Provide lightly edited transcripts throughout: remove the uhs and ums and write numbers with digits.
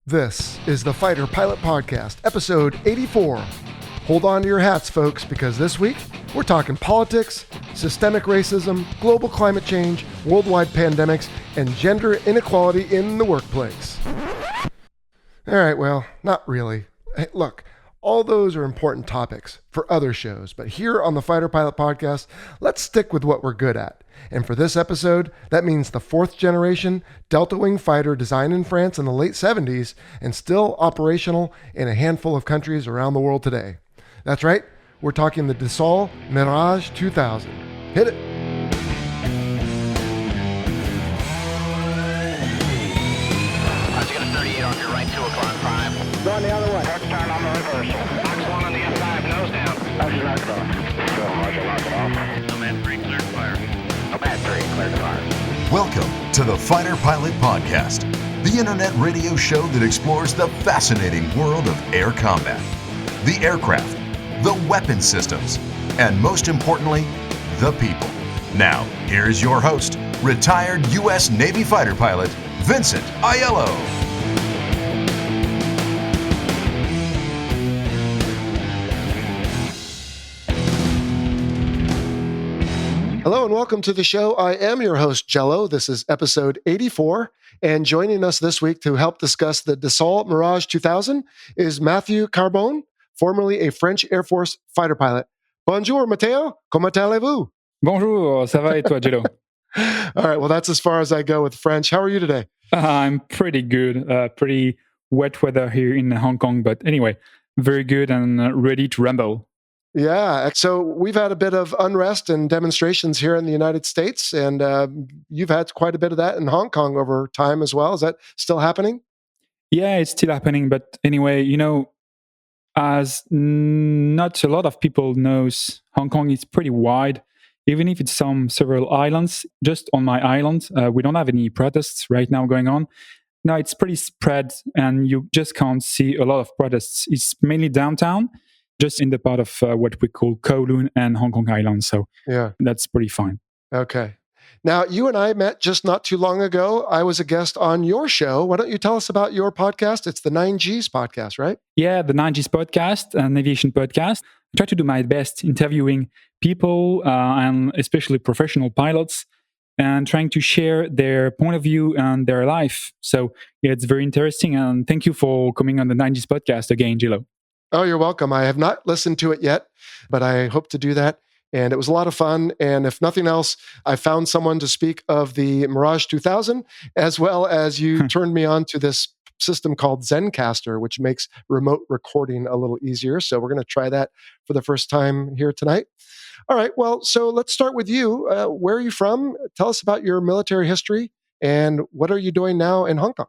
This is the Fighter Pilot Podcast, episode 84. Hold on to your hats, folks, because this week we're talking politics, systemic racism, global climate change, worldwide pandemics, and gender inequality in the workplace. All right, well, not really. Hey, look, all those are important topics for other shows, but here on the Fighter Pilot Podcast, let's stick with what we're good at. And for this episode, that means the fourth generation Delta Wing fighter designed in France in the late 70s and still operational in a handful of countries around the world today. That's right, we're talking the Dassault Mirage 2000. Hit it. Let's get a 38 on your right, 2 o'clock, 5. Going the other way. Left turn on the reversal. Box 1 on the F5, nose down. Roger, lock it off. Roger, lock it off. Nomad 3, cleared to fire. Nomad 3, cleared to fire. Welcome to the Fighter Pilot Podcast, the internet radio show that explores the fascinating world of air combat, the aircraft, the weapon systems, and most importantly, the people. Now, here's your host, retired U.S. Navy fighter pilot, Vincent Aiello. Hello and welcome to the show. I am your host, Jello. This is episode 84. And joining us this week to help discuss the Dassault Mirage 2000 is Mathieu Carbone, formerly a French Air Force fighter pilot. Bonjour, Matéo. Comment allez-vous? Bonjour, ça va et toi, Jello? All right, well, that's as far as I go with French. How are you today? I'm pretty good. Pretty wet weather here in Hong Kong, but anyway, very good and ready to rumble. Yeah, so we've had a bit of unrest and demonstrations here in the United States, and you've had quite a bit of that in Hong Kong over time as well. Is that still happening? Yeah, it's still happening, but anyway, as not a lot of people knows, Hong Kong is pretty wide. Even if it's several islands, just on my island, we don't have any protests right now going on. No, it's pretty spread, and you just can't see a lot of protests. It's mainly downtown, just in the part of what we call Kowloon and Hong Kong Island. So yeah, that's pretty fine. Okay. Now, you and I met just not too long ago. I was a guest on your show. Why don't you tell us about your podcast? It's the 9Gs podcast, right? Yeah, the 9Gs podcast, an aviation podcast. I try to do my best interviewing people and especially professional pilots and trying to share their point of view and their life. So yeah, it's very interesting. And thank you for coming on the 9Gs podcast again, Jello. Oh, you're welcome. I have not listened to it yet, but I hope to do that. And it was a lot of fun. And if nothing else, I found someone to speak of the Mirage 2000, as well as you turned me on to this system called Zencastr, which makes remote recording a little easier. So we're going to try that for the first time here tonight. All right. Well, so let's start with you. Where are you from? Tell us about your military history and what are you doing now in Hong Kong?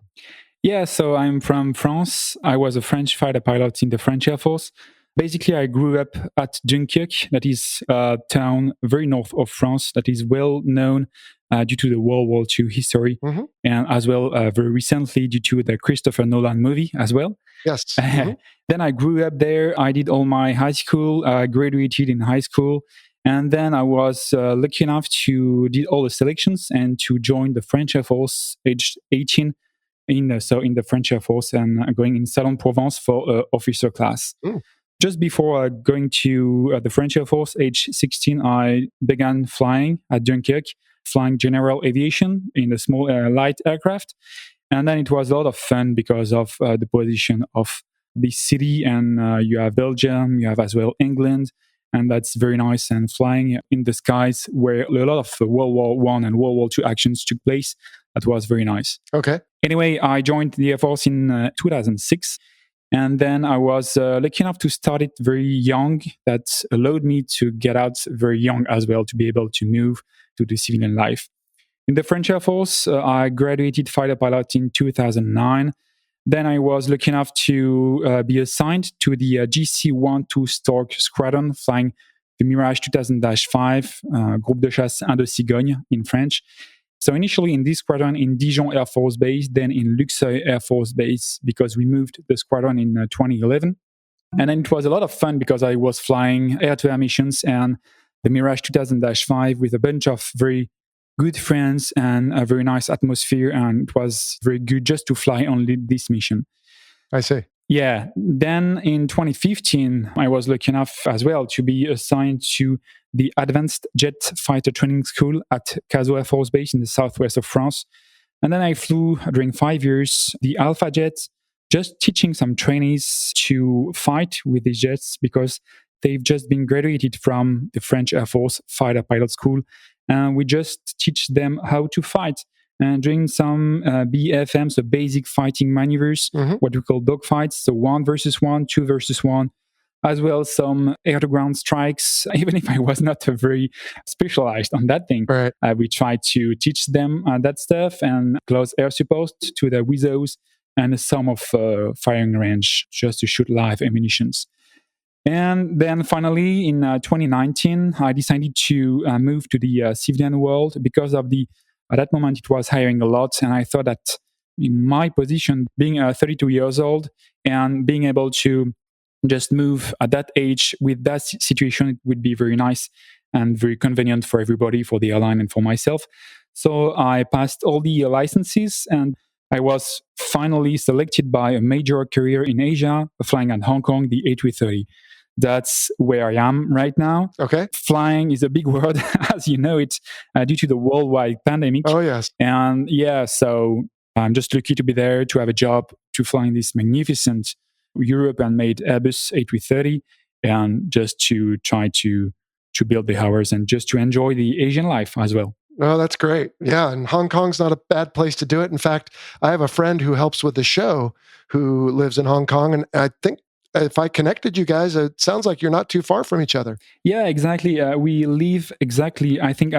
Yeah, so I'm from France. I was a French fighter pilot in the French Air Force. Basically, I grew up at Dunkirk, that is a town very north of France that is well known due to the World War II history, and as well very recently due to the Christopher Nolan movie as well. Yes. Then I grew up there. I did all my high school, graduated in high school, and then I was lucky enough to do all the selections and to join the French Air Force aged 18. In the French Air Force and going in Salon-Provence for officer class. Just before going to the French Air Force, age 16, I began flying at Dunkirk, flying general aviation in a small light aircraft. And then it was a lot of fun because of the position of this city. And you have Belgium, you have as well England. And that's very nice. And flying in the skies where a lot of World War I and World War II actions took place, that was very nice. Okay. Anyway, I joined the Air Force in 2006. And then I was lucky enough to start it very young. That allowed me to get out very young as well, to be able to move to the civilian life. In the French Air Force, I graduated fighter pilot in 2009. Then I was lucky enough to be assigned to the GC-12 Stork Squadron, flying the Mirage 2000-5, Groupe de Chasse 1 de Cigogne in French. So initially in this squadron in Dijon Air Force Base, then in Luxeuil Air Force Base, because we moved the squadron in 2011. And then it was a lot of fun because I was flying air-to-air missions and the Mirage 2000-5 with a bunch of very good friends and a very nice atmosphere. And it was very good just to fly only this mission. I see. Yeah. Then in 2015, I was lucky enough as well to be assigned to the Advanced Jet Fighter Training School at Cazaux Air Force Base in the southwest of France. And then I flew during 5 years the Alpha Jet, just teaching some trainees to fight with these jets because they've just been graduated from the French Air Force Fighter Pilot School. And we just teach them how to fight and doing some BFM, so basic fighting maneuvers, what we call dogfights, so 1 versus 1, 2 versus 1, as well as some air-to-ground strikes. Even if I was not very specialized on that thing, Right. we tried to teach them that stuff and close air support to the WISOs and some of firing range just to shoot live ammunitions. And then finally, in 2019, I decided to move to the civilian world because of at that moment, it was hiring a lot. And I thought that in my position, being 32 years old and being able to just move at that age with that situation, it would be very nice and very convenient for everybody, for the airline and for myself. So I passed all the licenses and I was finally selected by a major carrier in Asia, flying at Hong Kong, the A330. That's where I am right now. Okay. Flying is a big word, as you know it, due to the worldwide pandemic. Oh, yes. And yeah, so I'm just lucky to be there, to have a job, to fly in this magnificent European-made Airbus A330, and just to try to build the hours and just to enjoy the Asian life as well. Oh, that's great. Yeah, and Hong Kong's not a bad place to do it. In fact, I have a friend who helps with the show who lives in Hong Kong, and I think if I connected you guys, it sounds like you're not too far from each other. Yeah, exactly. We live exactly, I think,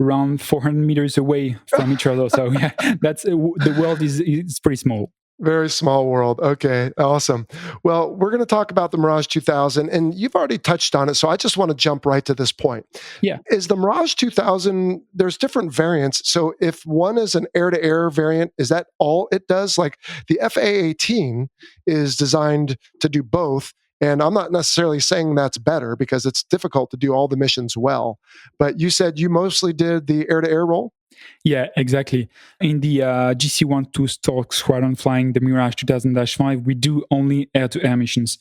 around 400 meters away from each other. So yeah, that's the world is pretty small. Very small world. Okay, awesome. Well, we're going to talk about the Mirage 2000, and you've already touched on it, so I just want to jump right to this point. Yeah. Is the Mirage 2000, there's different variants, so if one is an air-to-air variant, is that all it does? Like the FA-18 is designed to do both, and I'm not necessarily saying that's better because it's difficult to do all the missions well, but you said you mostly did the air-to-air role? Yeah, exactly. In the GC-12 Stork Squadron flying the Mirage 2000-5, we do only air-to-air missions.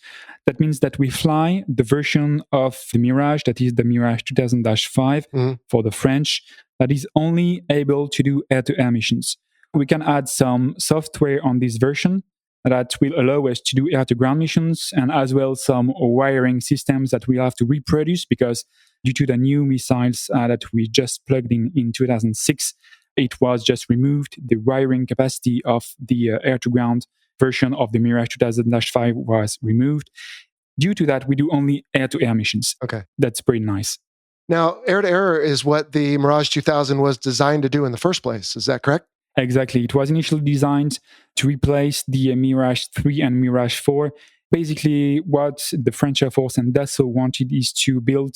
That means that we fly the version of the Mirage, that is the Mirage 2000-5 for the French, that is only able to do air-to-air missions. We can add some software on this version that will allow us to do air-to-ground missions, and as well some wiring systems that we have to reproduce because due to the new missiles that we just plugged in 2006, it was just removed. The wiring capacity of the air-to-ground version of the Mirage 2000-5 was removed. Due to that, we do only air-to-air missions. Okay. That's pretty nice. Now, air-to-air is what the Mirage 2000 was designed to do in the first place. Is that correct? Exactly. It was initially designed to replace the Mirage 3 and Mirage 4. Basically, what the French Air Force and Dassault wanted is to build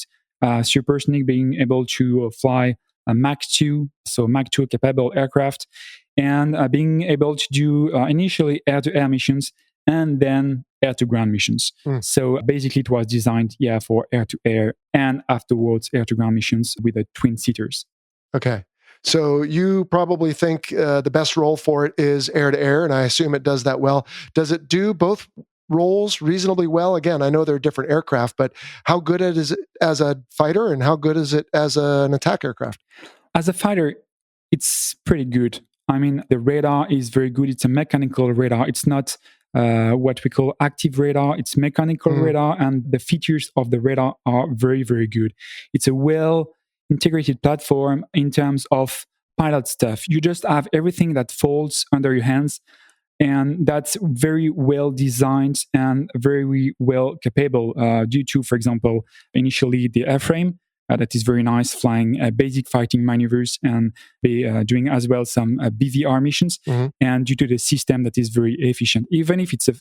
supersonic, being able to fly a Mach 2, so Mach 2 capable aircraft, and being able to do initially air-to-air missions and then air-to-ground missions. So basically it was designed, for air-to-air and afterwards air-to-ground missions with the twin-seaters. Okay. So you probably think the best role for it is air-to-air, and I assume it does that well. Does it do both roles reasonably well? Again, I know they're different aircraft, but how good is it as a fighter and how good is it as an attack aircraft? As a fighter, it's pretty good. I mean, the radar is very good. It's a mechanical radar. It's not what we call active radar. It's mechanical radar, and the features of the radar are very, very good. It's a well-integrated platform in terms of pilot stuff. You just have everything that falls under your hands, and that's very well designed and very well capable due to, for example, initially the airframe that is very nice, flying basic fighting maneuvers and doing as well some BVR missions, and due to the system that is very efficient. Even if it's a,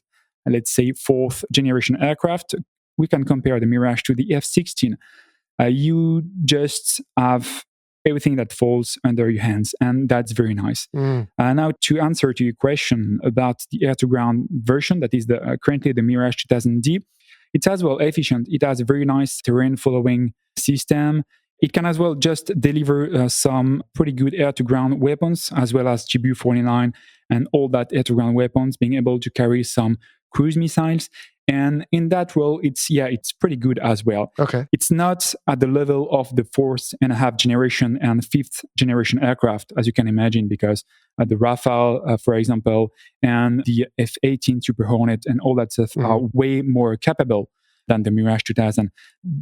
let's say, 4th generation aircraft, we can compare the Mirage to the F-16. You just have everything that falls under your hands, and that's very nice. Now, to answer to your question about the air-to-ground version, that is currently the Mirage 2000D, it's as well efficient. It has a very nice terrain-following system. It can as well just deliver some pretty good air-to-ground weapons, as well as GBU-49 and all that air-to-ground weapons, being able to carry some cruise missiles. And in that role, it's pretty good as well. Okay. It's not at the level of the fourth and a half generation and fifth generation aircraft, as you can imagine, because the Rafale, for example, and the F-18 Super Hornet and all that stuff are way more capable than the Mirage 2000,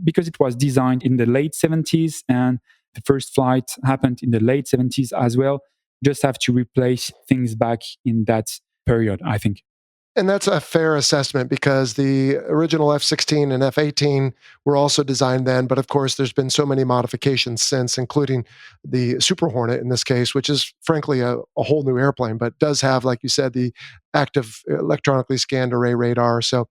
because it was designed in the late 70s and the first flight happened in the late 70s as well. Just have to replace things back in that period, I think. And that's a fair assessment because the original F-16 and F-18 were also designed then. But of course, there's been so many modifications since, including the Super Hornet in this case, which is frankly a whole new airplane, but does have, like you said, the active electronically scanned array radar. So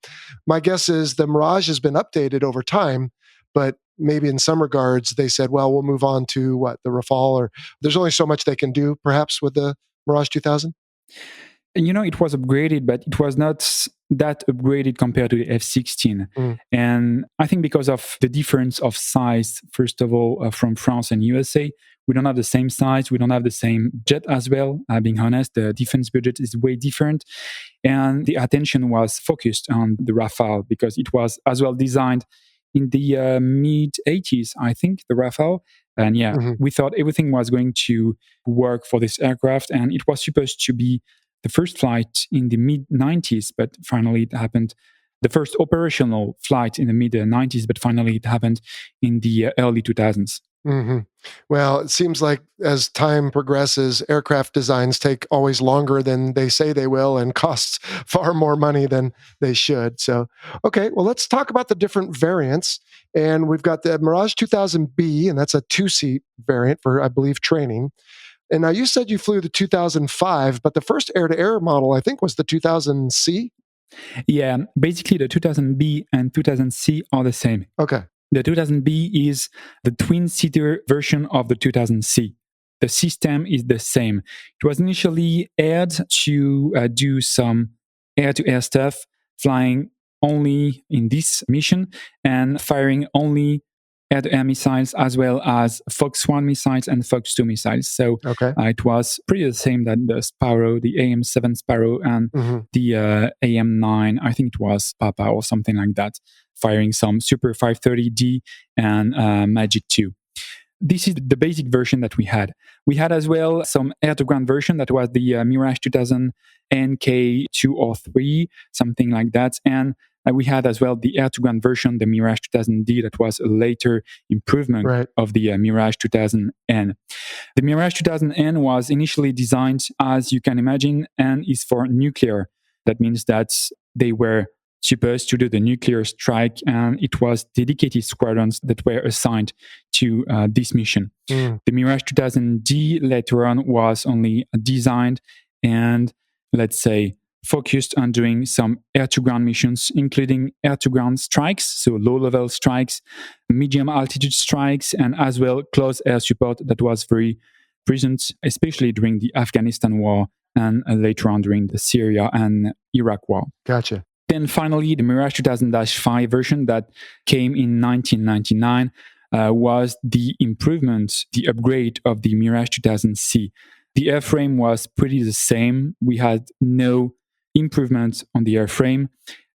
my guess is the Mirage has been updated over time, but maybe in some regards they said, well, we'll move on to the Rafale, or there's only so much they can do perhaps with the Mirage 2000. And it was upgraded, but it was not that upgraded compared to the F-16. And I think because of the difference of size, first of all, from France and USA, we don't have the same size. We don't have the same jet as well. Being honest, the defense budget is way different. And the attention was focused on the Rafale because it was as well designed in the mid-80s, I think, the Rafale. And we thought everything was going to work for this aircraft. And it was supposed to be the first flight in the mid-90s, but finally it happened. The first operational flight in the mid-90s, but finally it happened in the early 2000s. Well, it seems like as time progresses, aircraft designs take always longer than they say they will and costs far more money than they should. So, okay, well, let's talk about the different variants. And we've got the Mirage 2000B, and that's a two-seat variant for, I believe, training. And now you said you flew the 2005, but the first air-to-air model, I think, was the 2000C? Yeah, basically the 2000B and 2000C are the same. Okay. The 2000B is the twin-seater version of the 2000C. The system is the same. It was initially aired to do some air-to-air stuff, flying only in this mission and firing only air-to-air missiles as well as Fox 1 missiles and Fox 2 missiles. So it was pretty the same that the Sparrow, the AM-7 Sparrow and the AM-9, I think it was Papa or something like that, firing some Super 530D and Magic 2. This is the basic version that we had. We had as well some air-to-ground version that was the Mirage 2000 NK2 or 3, something like that. And we had as well the air-to-ground version, the Mirage 2000D, that was a later improvement of the Mirage 2000N. The Mirage 2000N was initially designed, as you can imagine, and is for nuclear. That means that they were supposed to do the nuclear strike, and it was dedicated squadrons that were assigned to this mission. The Mirage 2000D later on was only designed and, let's say, focused on doing some air-to-ground missions, including air-to-ground strikes, so low-level strikes, medium-altitude strikes, and as well close air support that was very present, especially during the Afghanistan war and later on during the Syria and Iraq war. Gotcha. Then finally, the Mirage 2000-5 version that came in 1999 was the improvement, the upgrade of the Mirage 2000C. The airframe was pretty the same. We had no improvements on the airframe,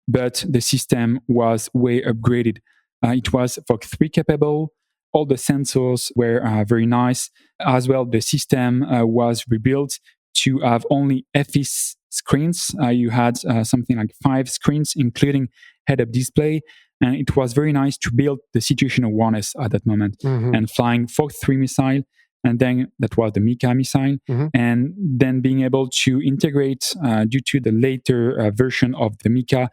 but the system was way upgraded. It was Fox 3 capable. All the sensors were very nice. As well, the system was rebuilt to have only FE screens. You had something like 5 screens, including head-up display. And it was very nice to build the situational awareness at that moment. And flying Fox 3 missile, and then that was the Mika missile, and then being able to integrate, due to the later version of the Mika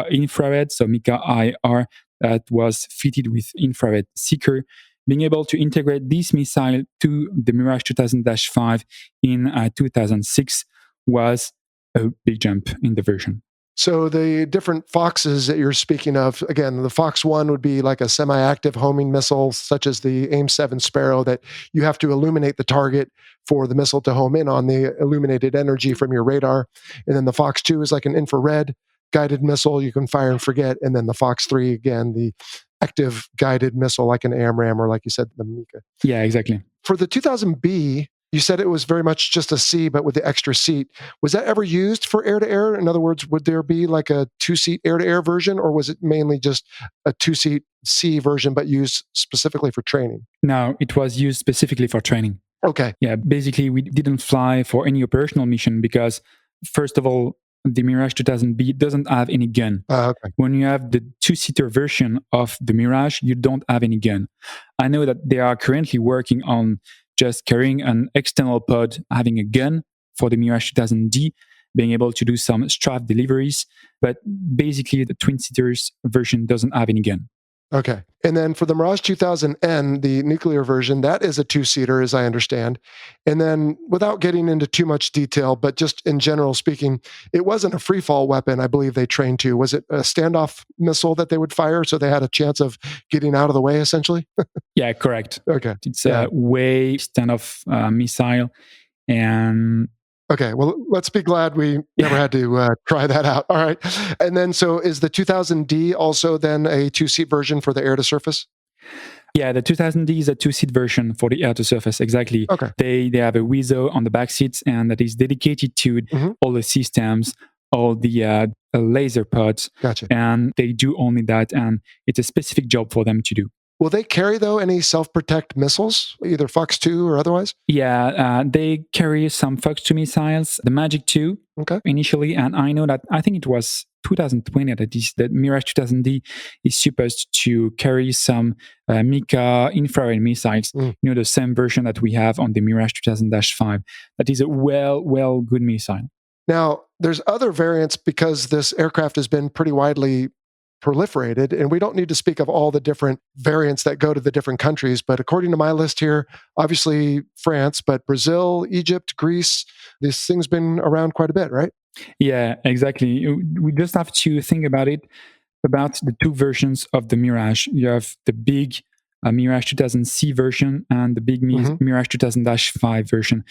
infrared, so Mika IR, that was fitted with infrared seeker, being able to integrate this missile to the Mirage 2000-5 in 2006 was a big jump in the version. So the different Foxes that you're speaking of, again, the Fox 1 would be like a semi-active homing missile, such as the AIM-7 Sparrow, that you have to illuminate the target for the missile to home in on the illuminated energy from your radar. And then the Fox 2 is like an infrared guided missile you can fire and forget. And then the Fox 3, again, the active guided missile like an AMRAAM or, like you said, the Mika. Yeah, exactly. For the 2000B, you said it was very much just a C, but with the extra seat. Was that ever used for air-to-air? In other words, would there be like a 2-seat air-to-air version, or was it mainly just a 2-seat C version, but used specifically for training? No, it was used specifically for training. Okay. Yeah, basically, we didn't fly for any operational mission because, first of all, the Mirage 2000B doesn't have any gun. Okay. When you have the 2-seater version of the Mirage, you don't have any gun. I know that they are currently working on just carrying an external pod, having a gun for the Mirage 2000D, being able to do some strafe deliveries. But basically, the twin-seaters version doesn't have any gun. Okay. And then for the Mirage 2000N, the nuclear version, that is a 2-seater, as I understand. And then without getting into too much detail, but just in general speaking, it wasn't a free fall weapon, I believe they trained to. Was it a standoff missile that they would fire so they had a chance of getting out of the way, essentially? Yeah, correct. Okay. It's a way standoff missile. And okay, well, let's be glad we never had to try that out. All right. And then, so is the 2000D also then a 2-seat version for the air-to-surface? Yeah, the 2000D is a 2-seat version for the air-to-surface, exactly. Okay. They have a WISO on the back seats, and that is dedicated to all the systems, all the laser pods. Gotcha. And they do only that, and it's a specific job for them to do. Will they carry, though, any self-protect missiles, either Fox 2 or otherwise? Yeah, they carry some Fox 2 missiles, the Magic 2 initially, and I know that, I think it was 2020 that the Mirage 2000D is supposed to carry some Mika infrared missiles, the same version that we have on the Mirage 2000-5. That is a well good missile. Now, there's other variants because this aircraft has been pretty widely proliferated, and we don't need to speak of all the different variants that go to the different countries, but according to my list here, obviously France, but Brazil, Egypt, Greece, this thing's been around quite a bit, right? Yeah, exactly. We just have to think about it, about the two versions of the Mirage. You have the big Mirage 2000C version and the big Mirage 2000-5 version.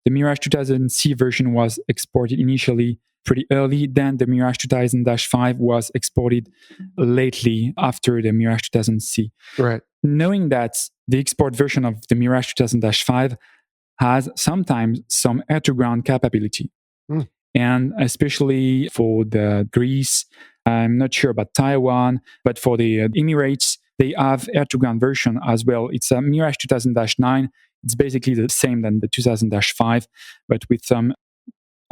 The Mirage 2000C version was exported initially pretty early, then the Mirage 2000-5 was exported lately after the Mirage 2000C. Right. Knowing that the export version of the Mirage 2000-5 has sometimes some air-to-ground capability. And especially for the Greece, I'm not sure about Taiwan, but for the Emirates, they have air-to-ground version as well. It's a Mirage 2000-9. It's basically the same than the 2000-5, but with some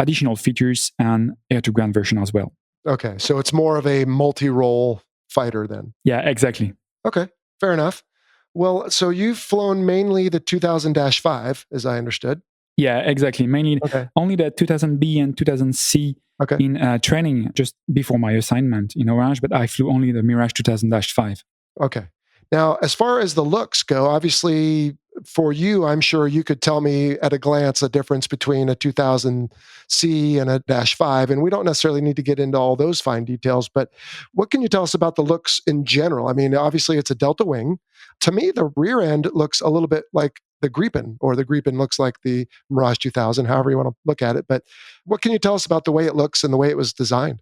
additional features and air-to-ground version as well. Okay, so it's more of a multi-role fighter then. Yeah, exactly. Okay, fair enough. Well, so you've flown mainly the 2000-5, as I understood. Yeah, exactly. Mainly only the 2000B and 2000C in training just before my assignment in Orange, but I flew only the Mirage 2000-5. Okay. Now, as far as the looks go, obviously for you, I'm sure you could tell me at a glance a difference between a 2000C and a -5, and we don't necessarily need to get into all those fine details, but what can you tell us about the looks in general? I mean, obviously it's a delta wing. To me, the rear end looks a little bit like the Gripen, or the Gripen looks like the Mirage 2000, however you want to look at it. But what can you tell us about the way it looks and the way it was designed?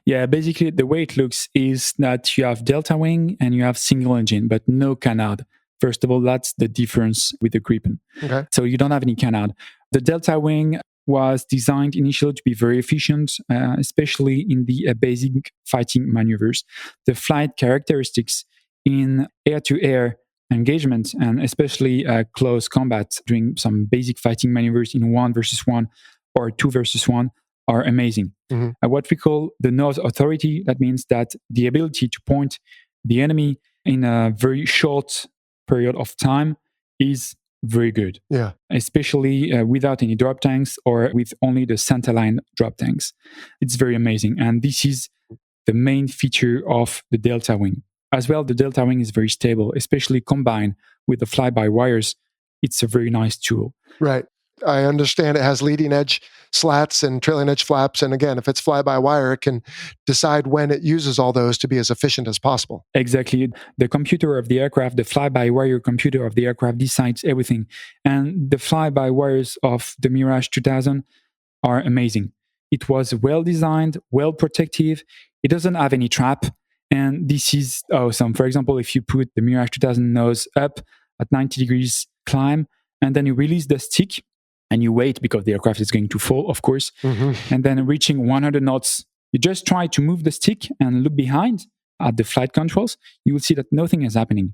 Yeah, basically the way it looks is that you have delta wing and you have single engine, but no canard. First of all, that's the difference with the Gripen. Okay. So you don't have any canard. The delta wing was designed initially to be very efficient, especially in the basic fighting maneuvers. The flight characteristics in air-to-air engagement, and especially close combat, doing some basic fighting maneuvers in 1 versus 1 or 2 versus 1, are amazing. What we call the nose authority, that means that the ability to point the enemy in a very short period of time is very good. Yeah. Especially without any drop tanks or with only the centerline drop tanks. It's very amazing. And this is the main feature of the delta wing. As well, the delta wing is very stable, especially combined with the fly-by-wires. It's a very nice tool. Right. I understand it has leading edge slats and trailing edge flaps. And again, if it's fly-by-wire, it can decide when it uses all those to be as efficient as possible. Exactly. The computer of the aircraft, the fly-by-wire computer of the aircraft decides everything. And the fly-by-wires of the Mirage 2000 are amazing. It was well designed, well protective. It doesn't have any trap. And this is awesome. For example, if you put the Mirage 2000 nose up at 90 degrees climb, and then you release the stick and you wait because the aircraft is going to fall, of course. And then reaching 100 knots, you just try to move the stick and look behind at the flight controls. You will see that nothing is happening.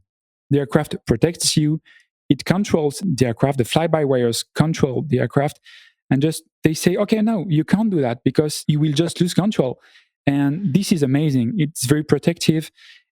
The aircraft protects you. It controls the aircraft. The fly-by-wires control the aircraft. And just they say, okay, no, you can't do that because you will just lose control. And this is amazing. It's very protective.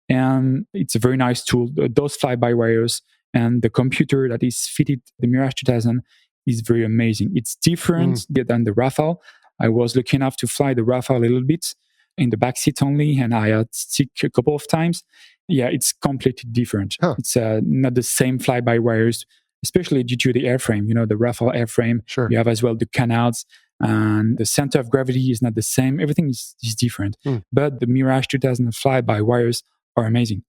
And it's a very nice tool. Those fly-by-wires and the computer that is fitted the Mirage 2000 is very amazing. It's different than the Rafale. I was lucky enough to fly the Rafale a little bit in the back seat only, and I had stick a couple of times. Yeah, it's completely different. It's not the same fly-by-wires, especially due to the airframe. The Rafale airframe. Sure. You have as well the canards, and the center of gravity is not the same. Everything is different. But the Mirage 2000 fly-by-wires are amazing.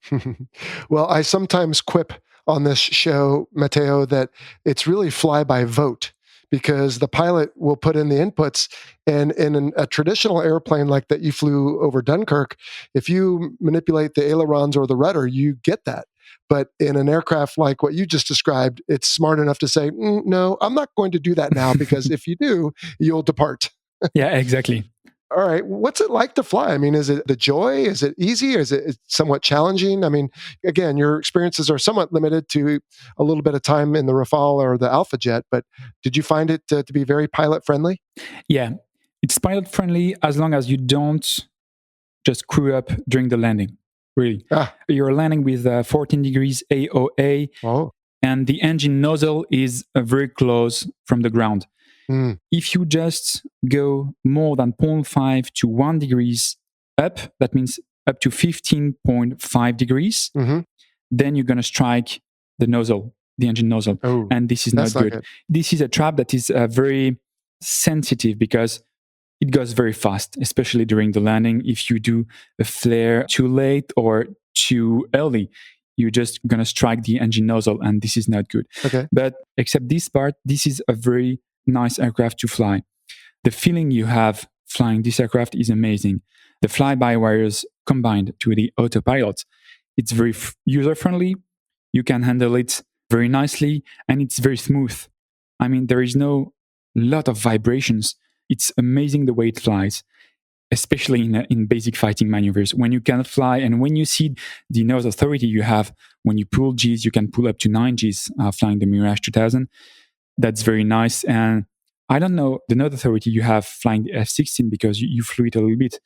Well, I sometimes quip on this show, Matteo, that it's really fly by vote, because the pilot will put in the inputs. And in a traditional airplane like that you flew over Dunkirk, if you manipulate the ailerons or the rudder, you get that. But in an aircraft like what you just described, it's smart enough to say, no, I'm not going to do that now, because if you do, you'll depart. Yeah, exactly. All right. What's it like to fly? I mean, is it the joy? Is it easy? Or is it somewhat challenging? I mean, again, your experiences are somewhat limited to a little bit of time in the Rafale or the Alpha Jet, but did you find it to be very pilot friendly? Yeah, it's pilot friendly as long as you don't just screw up during the landing. Really. You're landing with 14 degrees AOA, and the engine nozzle is very close from the ground. If you just go more than 0.5 to 1 degrees up, that means up to 15.5 degrees, then you're going to strike the nozzle, the engine nozzle. And this is not good. This is a trap that is very sensitive because it goes very fast, especially during the landing. If you do a flare too late or too early, you're just going to strike the engine nozzle, and this is not good. But except this part, this is a very nice aircraft to fly. The feeling you have flying this aircraft is amazing. The fly-by-wires combined to the autopilot, it's very user-friendly. You can handle it very nicely, and it's very smooth. I mean, there is no lot of vibrations. It's amazing the way it flies, especially in basic fighting maneuvers. When you can fly and when you see the nose authority you have, when you pull Gs, you can pull up to 9 Gs flying the Mirage 2000. That's very nice. And I don't know the nose authority you have flying the F-16 because you flew it a little bit.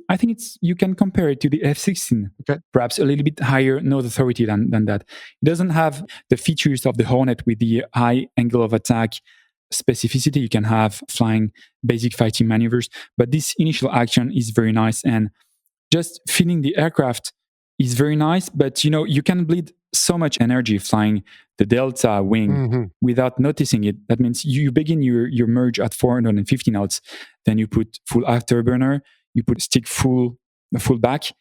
I think you can compare it to the F-16, perhaps a little bit higher nose authority than that. It doesn't have the features of the Hornet with the high angle of attack specificity you can have flying basic fighting maneuvers, but this initial action is very nice, and just feeling the aircraft is very nice. But you can bleed so much energy flying the Delta wing without noticing it. That means you begin your merge at 450 knots, then you put full afterburner, you put stick full back,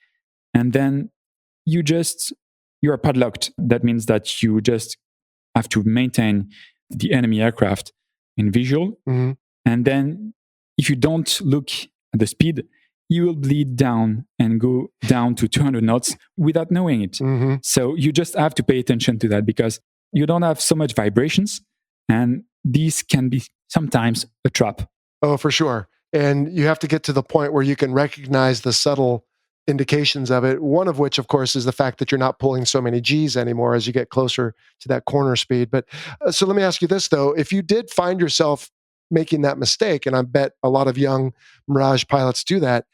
and then you are padlocked. That means that you just have to maintain the enemy aircraft in visual. And then if you don't look at the speed, you will bleed down and go down to 200 knots without knowing it. So you just have to pay attention to that because you don't have so much vibrations, and this can be sometimes a trap. Oh, for sure. And you have to get to the point where you can recognize the subtle indications of it. One of which, of course, is the fact that you're not pulling so many Gs anymore as you get closer to that corner speed. But so let me ask you this, though. If you did find yourself making that mistake, and I bet a lot of young Mirage pilots do that,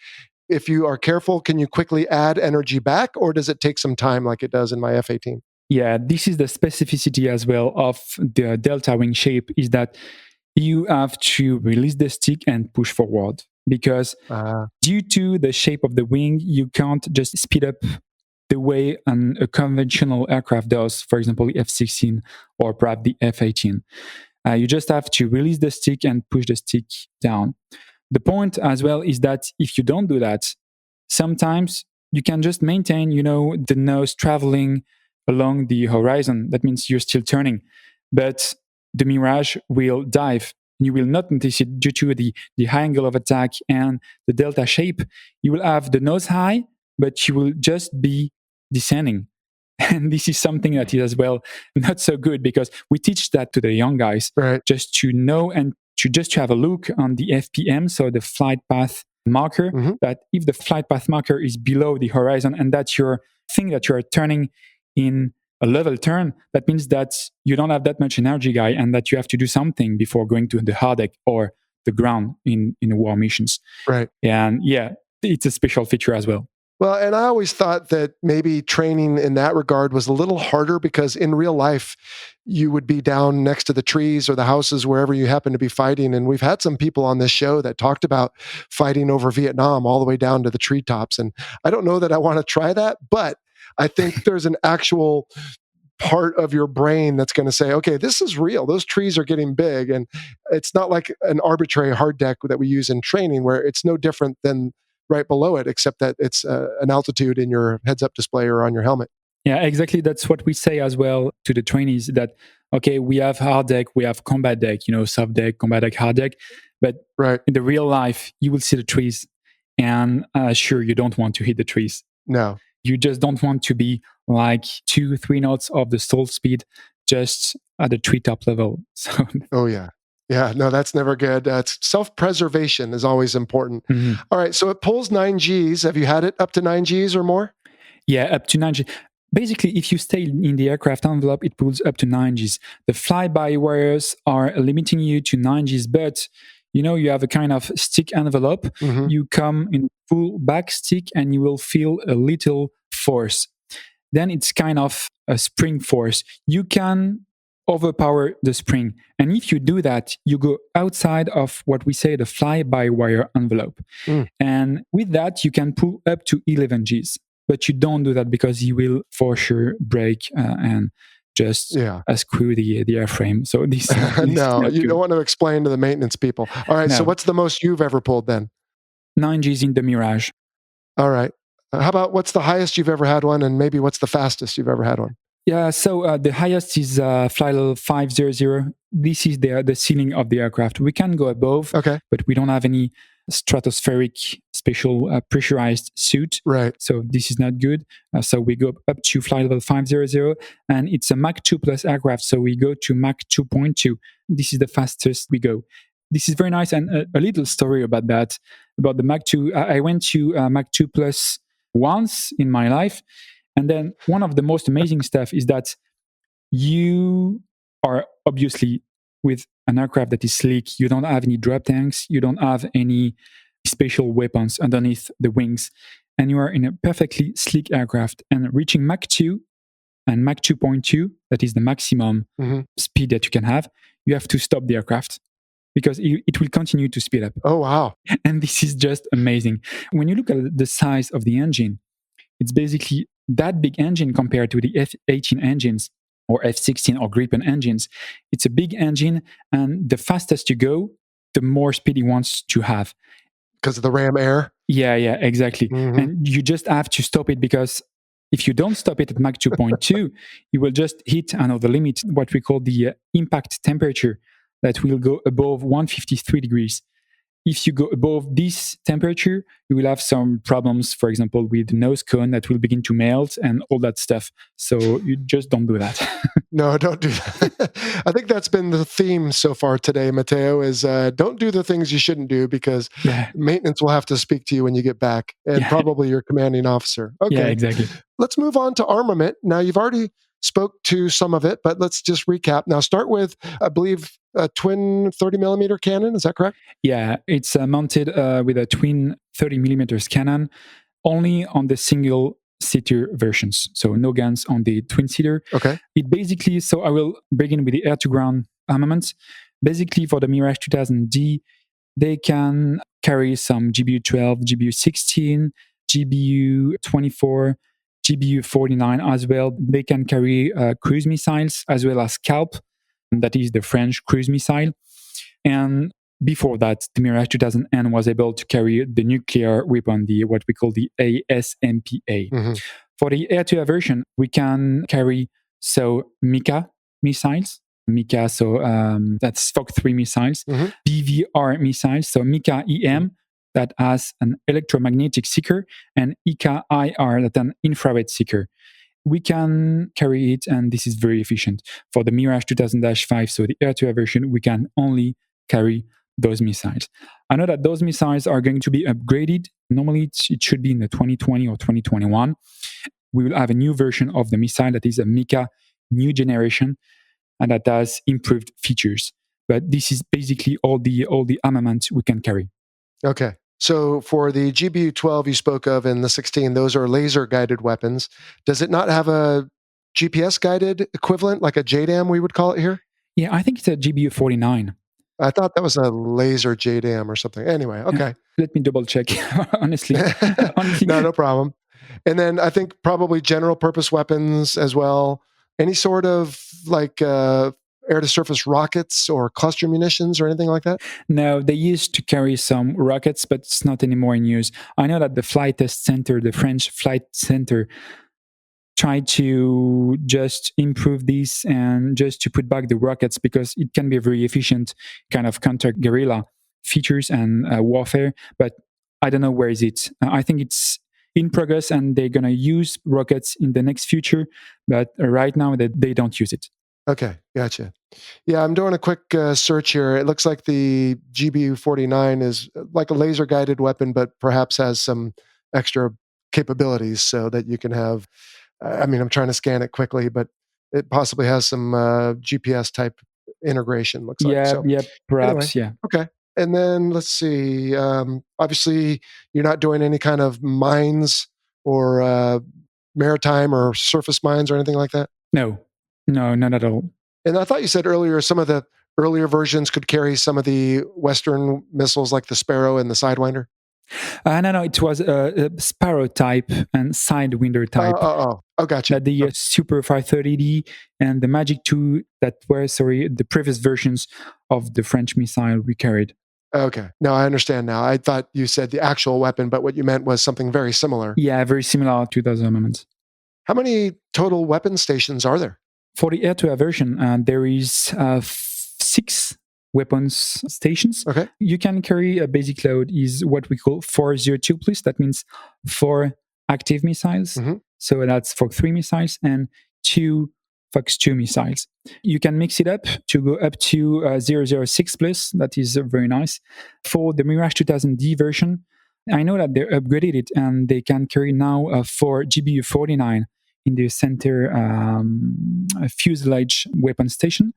if you are careful, can you quickly add energy back, or does it take some time like it does in my F-18? Yeah, this is the specificity as well of the Delta wing shape, is that you have to release the stick and push forward. Because due to the shape of the wing, you can't just speed up the way a conventional aircraft does, for example, the F-16 or perhaps the F-18. You just have to release the stick and push the stick down. The point as well is that if you don't do that, sometimes you can just maintain, the nose traveling along the horizon. That means you're still turning. But the Mirage will dive. You will not notice it due to the high angle of attack and the delta shape. You will have the nose high, but you will just be descending. And this is something that is as well not so good, because we teach that to the young guys, Right. just to know and to just to have a look on the FPM, so the flight path marker, that if the flight path marker is below the horizon and that's your thing that you're turning in a level turn, that means that you don't have that much energy, guy, and that you have to do something before going to the hard deck or the ground in war missions. Right. And yeah, it's a special feature as well. Well, and I always thought that maybe training in that regard was a little harder, because in real life, you would be down next to the trees or the houses, wherever you happen to be fighting. And we've had some people on this show that talked about fighting over Vietnam all the way down to the treetops. And I don't know that I want to try that, but I think there's an actual part of your brain that's going to say, okay, this is real. Those trees are getting big. And it's not like an arbitrary hard deck that we use in training, where it's no different than right below it, except that it's an altitude in your heads-up display or on your helmet. Yeah, exactly. That's what we say as well to the trainees, that, okay, we have hard deck, we have combat deck, soft deck, combat deck, hard deck. But in the real life, you will see the trees. And sure, you don't want to hit the trees. No. You just don't want to be like 2-3 knots of the stall speed just at the treetop level. So. Oh, yeah. Yeah, no, that's never good. Self-preservation is always important. All right, so it pulls 9 Gs. Have you had it up to 9 Gs or more? Yeah, up to 9 Gs. Basically, if you stay in the aircraft envelope, it pulls up to 9 Gs. The fly-by-wires are limiting you to 9 Gs, but you have a kind of stick envelope. You come in full back stick and you will feel a little force. Then it's kind of a spring force. You can overpower the spring. And if you do that, you go outside of what we say the fly-by-wire envelope. And with that, you can pull up to 11 Gs. But you don't do that, because you will for sure break and just screw the airframe. So this no, you don't want to explain to the maintenance people. All right, so what's the most you've ever pulled then? 9 Gs in the Mirage. All right. How about what's the highest you've ever had one, and maybe what's the fastest you've ever had one? Yeah, so the highest is flight level 500. This is the ceiling of the aircraft. We can go above, but we don't have any stratospheric special pressurized suit. Right. So this is not good. So we go up to flight level 500, and it's a Mach 2 plus aircraft. So we go to Mach 2.2. This is the fastest we go. This is very nice. And a little story about that, about the Mach 2. I went to Mach 2 plus once in my life. And then one of the most amazing stuff is that you are obviously with an aircraft that is sleek. You don't have any drop tanks. You don't have any special weapons underneath the wings. And you are in a perfectly sleek aircraft. And reaching Mach 2 and Mach 2.2, that is the maximum speed that you can have, you have to stop the aircraft, because it will continue to speed up. Oh, wow. And this is just amazing. When you look at the size of the engine, it's basically that big engine compared to the F-18 engines or F-16 or Gripen engines. It's a big engine, and the fastest you go, the more speed it wants to have. Because of the ram air? Yeah, exactly. And you just have to stop it, because if you don't stop it at Mach 2.2, you will just hit another limit, what we call the impact temperature, that will go above 153 degrees. If you go above this temperature, you will have some problems, for example, with the nose cone that will begin to melt and all that stuff. So you just don't do that. No, don't do that. I think that's been the theme so far today, Matteo, is don't do the things you shouldn't do, because maintenance will have to speak to you when you get back, and probably your commanding officer. Okay, yeah, exactly. Let's move on to armament. Now, you've already spoke to some of it, but let's just recap. Now, start with, I believe, a twin 30 millimeter cannon. Is that correct? Yeah, it's mounted with a twin 30 millimeters cannon, only on the single seater versions. So no guns on the twin seater. Okay. It basically, so I will begin with the air to ground armament. Basically, for the Mirage 2000D, they can carry some GBU-12, GBU-16, GBU-24, GBU-49 as well. They can carry cruise missiles as well as Scalp, that is the French cruise missile. And before that, the Mirage 2000N was able to carry the nuclear weapon, what we call the ASMPA. For the air-to-air version, we can carry Mika missiles. Mika, that's Fok 3 missiles, BVR missiles, so Mika EM, that has an electromagnetic seeker and IR that an infrared seeker. We can carry it, and this is very efficient. For the Mirage 2000-5, so the air-to-air version, we can only carry those missiles. I know that those missiles are going to be upgraded. Normally, it should be in the 2020 or 2021. We will have a new version of the missile that is a Mika new generation, and that has improved features. But this is basically all the armament we can carry. Okay. So for the GBU-12 you spoke of and the 16, those are laser-guided weapons. Does it not have a GPS-guided equivalent, like a JDAM we would call it here? Yeah, I think it's a GBU-49. I thought that was a laser JDAM or something. Anyway, okay. Let me double-check, honestly. No problem. And then I think probably general-purpose weapons as well. Any sort of like air-to-surface rockets or cluster munitions or anything like that? No, they used to carry some rockets, but it's not anymore in use. I know that the Flight Test Center, the French Flight Center, tried to just improve this and just to put back the rockets because it can be a very efficient kind of counter-guerrilla features and warfare, but I don't know where is it. I think it's in progress and they're going to use rockets in the next future, but right now they don't use it. Okay, gotcha. Yeah, I'm doing a quick search here. It looks like the GBU-49 is like a laser-guided weapon, but perhaps has some extra capabilities so that you can have, I'm trying to scan it quickly, but it possibly has some GPS-type integration, looks like. Yeah, perhaps, anyway, okay. And then let's see. Obviously, you're not doing any kind of mines or maritime or surface mines or anything like that? No, not at all. And I thought you said earlier some of the earlier versions could carry some of the Western missiles like the Sparrow and the Sidewinder? No, it was a Sparrow type and Sidewinder type. Oh, gotcha. The Super 530D and the Magic 2 that were, the previous versions of the French missile we carried. Okay. No, I understand now. I thought you said the actual weapon, but what you meant was something very similar. Yeah, very similar to those armaments. How many total weapon stations are there? For the air-to-air version, there is 6 weapons stations. Okay. You can carry a basic load is what we call 402 plus. That means 4 active missiles. Mm-hmm. So that's for 3 missiles and 2 Fox 2 missiles. You can mix it up to go up to 006 plus. That is very nice. For the Mirage 2000D version, I know that they upgraded it and they can carry now 4 GBU-49 in the center fuselage weapon station.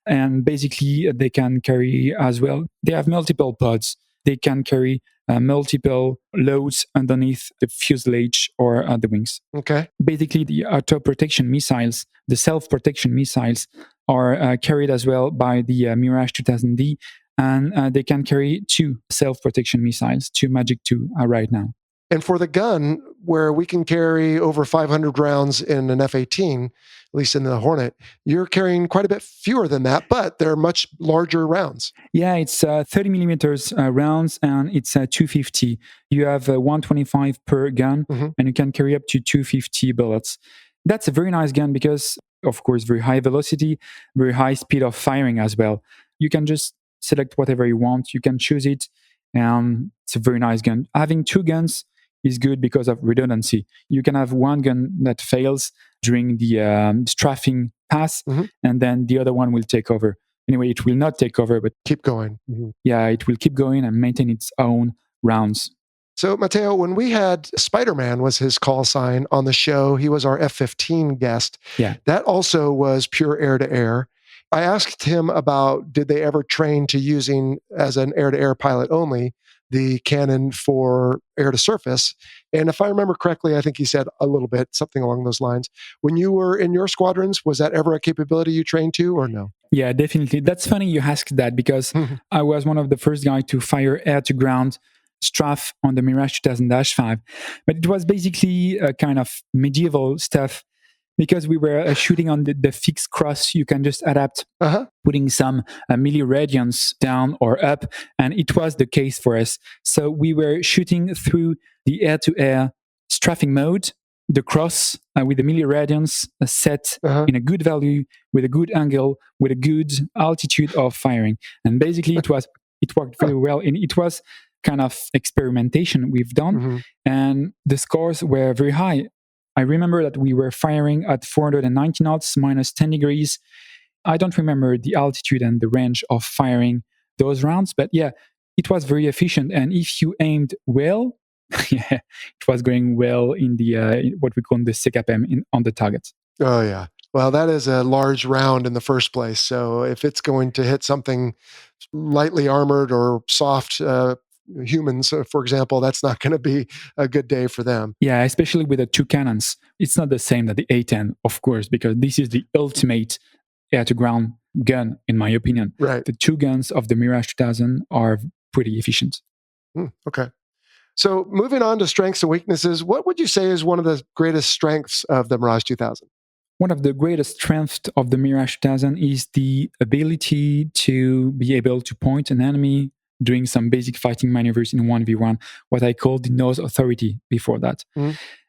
And basically, they can carry as well. They have multiple pods. They can carry multiple loads underneath the fuselage or the wings. Okay. Basically, the auto-protection missiles, the self-protection missiles, are carried as well by the Mirage 2000D. And they can carry 2 self-protection missiles, 2 Magic 2 right now. And for the gun, where we can carry over 500 rounds in an F-18, at least in the Hornet, you're carrying quite a bit fewer than that, but they're much larger rounds. Yeah, it's 30 millimeters rounds, and it's 250. You have 125 per gun, and you can carry up to 250 bullets. That's a very nice gun because, of course, very high velocity, very high speed of firing as well. You can just select whatever you want. You can choose it, and it's a very nice gun. Having 2 guns is good because of redundancy. You can have one gun that fails during the strafing pass, and then the other one will take over. Anyway, it will not take over, but keep going. Yeah, it will keep going and maintain its own rounds. So, Matteo, when we had Spider-Man was his call sign on the show, he was our F-15 guest. Yeah. That also was pure air-to-air. I asked him about, did they ever train to using, as an air-to-air pilot only, the cannon for air-to-surface? And if I remember correctly, I think he said a little bit, something along those lines. When you were in your squadrons, was that ever a capability you trained to or no? Yeah, definitely. That's funny you asked that because I was one of the first guys to fire air-to-ground strafe on the Mirage 2000-5. But it was basically a kind of medieval stuff because we were shooting on the fixed cross. You can just adapt, putting some milliradians down or up, and it was the case for us. So we were shooting through the air-to-air strafing mode, the cross with the milliradians set in a good value, with a good angle, with a good altitude of firing. And basically it worked very well. And it was kind of experimentation we've done, and the scores were very high. I remember that we were firing at 490 knots, minus 10 degrees. I don't remember the altitude and the range of firing those rounds, but yeah, it was very efficient. And if you aimed well, yeah, it was going well in the what we call the CKPM on the target. Oh, yeah. Well, that is a large round in the first place. So if it's going to hit something lightly armored or soft humans, for example, that's not going to be a good day for them. Yeah, especially with the two cannons. It's not the same that the A10, of course, because this is the ultimate air-to-ground gun, in my opinion. Right. The two guns of the Mirage 2000 are pretty efficient. Okay. So moving on to strengths and weaknesses, what would you say is one of the greatest strengths of the Mirage 2000? One of the greatest strengths of the Mirage 2000 is the ability to be able to point an enemy doing some basic fighting maneuvers in 1v1, what I call the nose authority before that.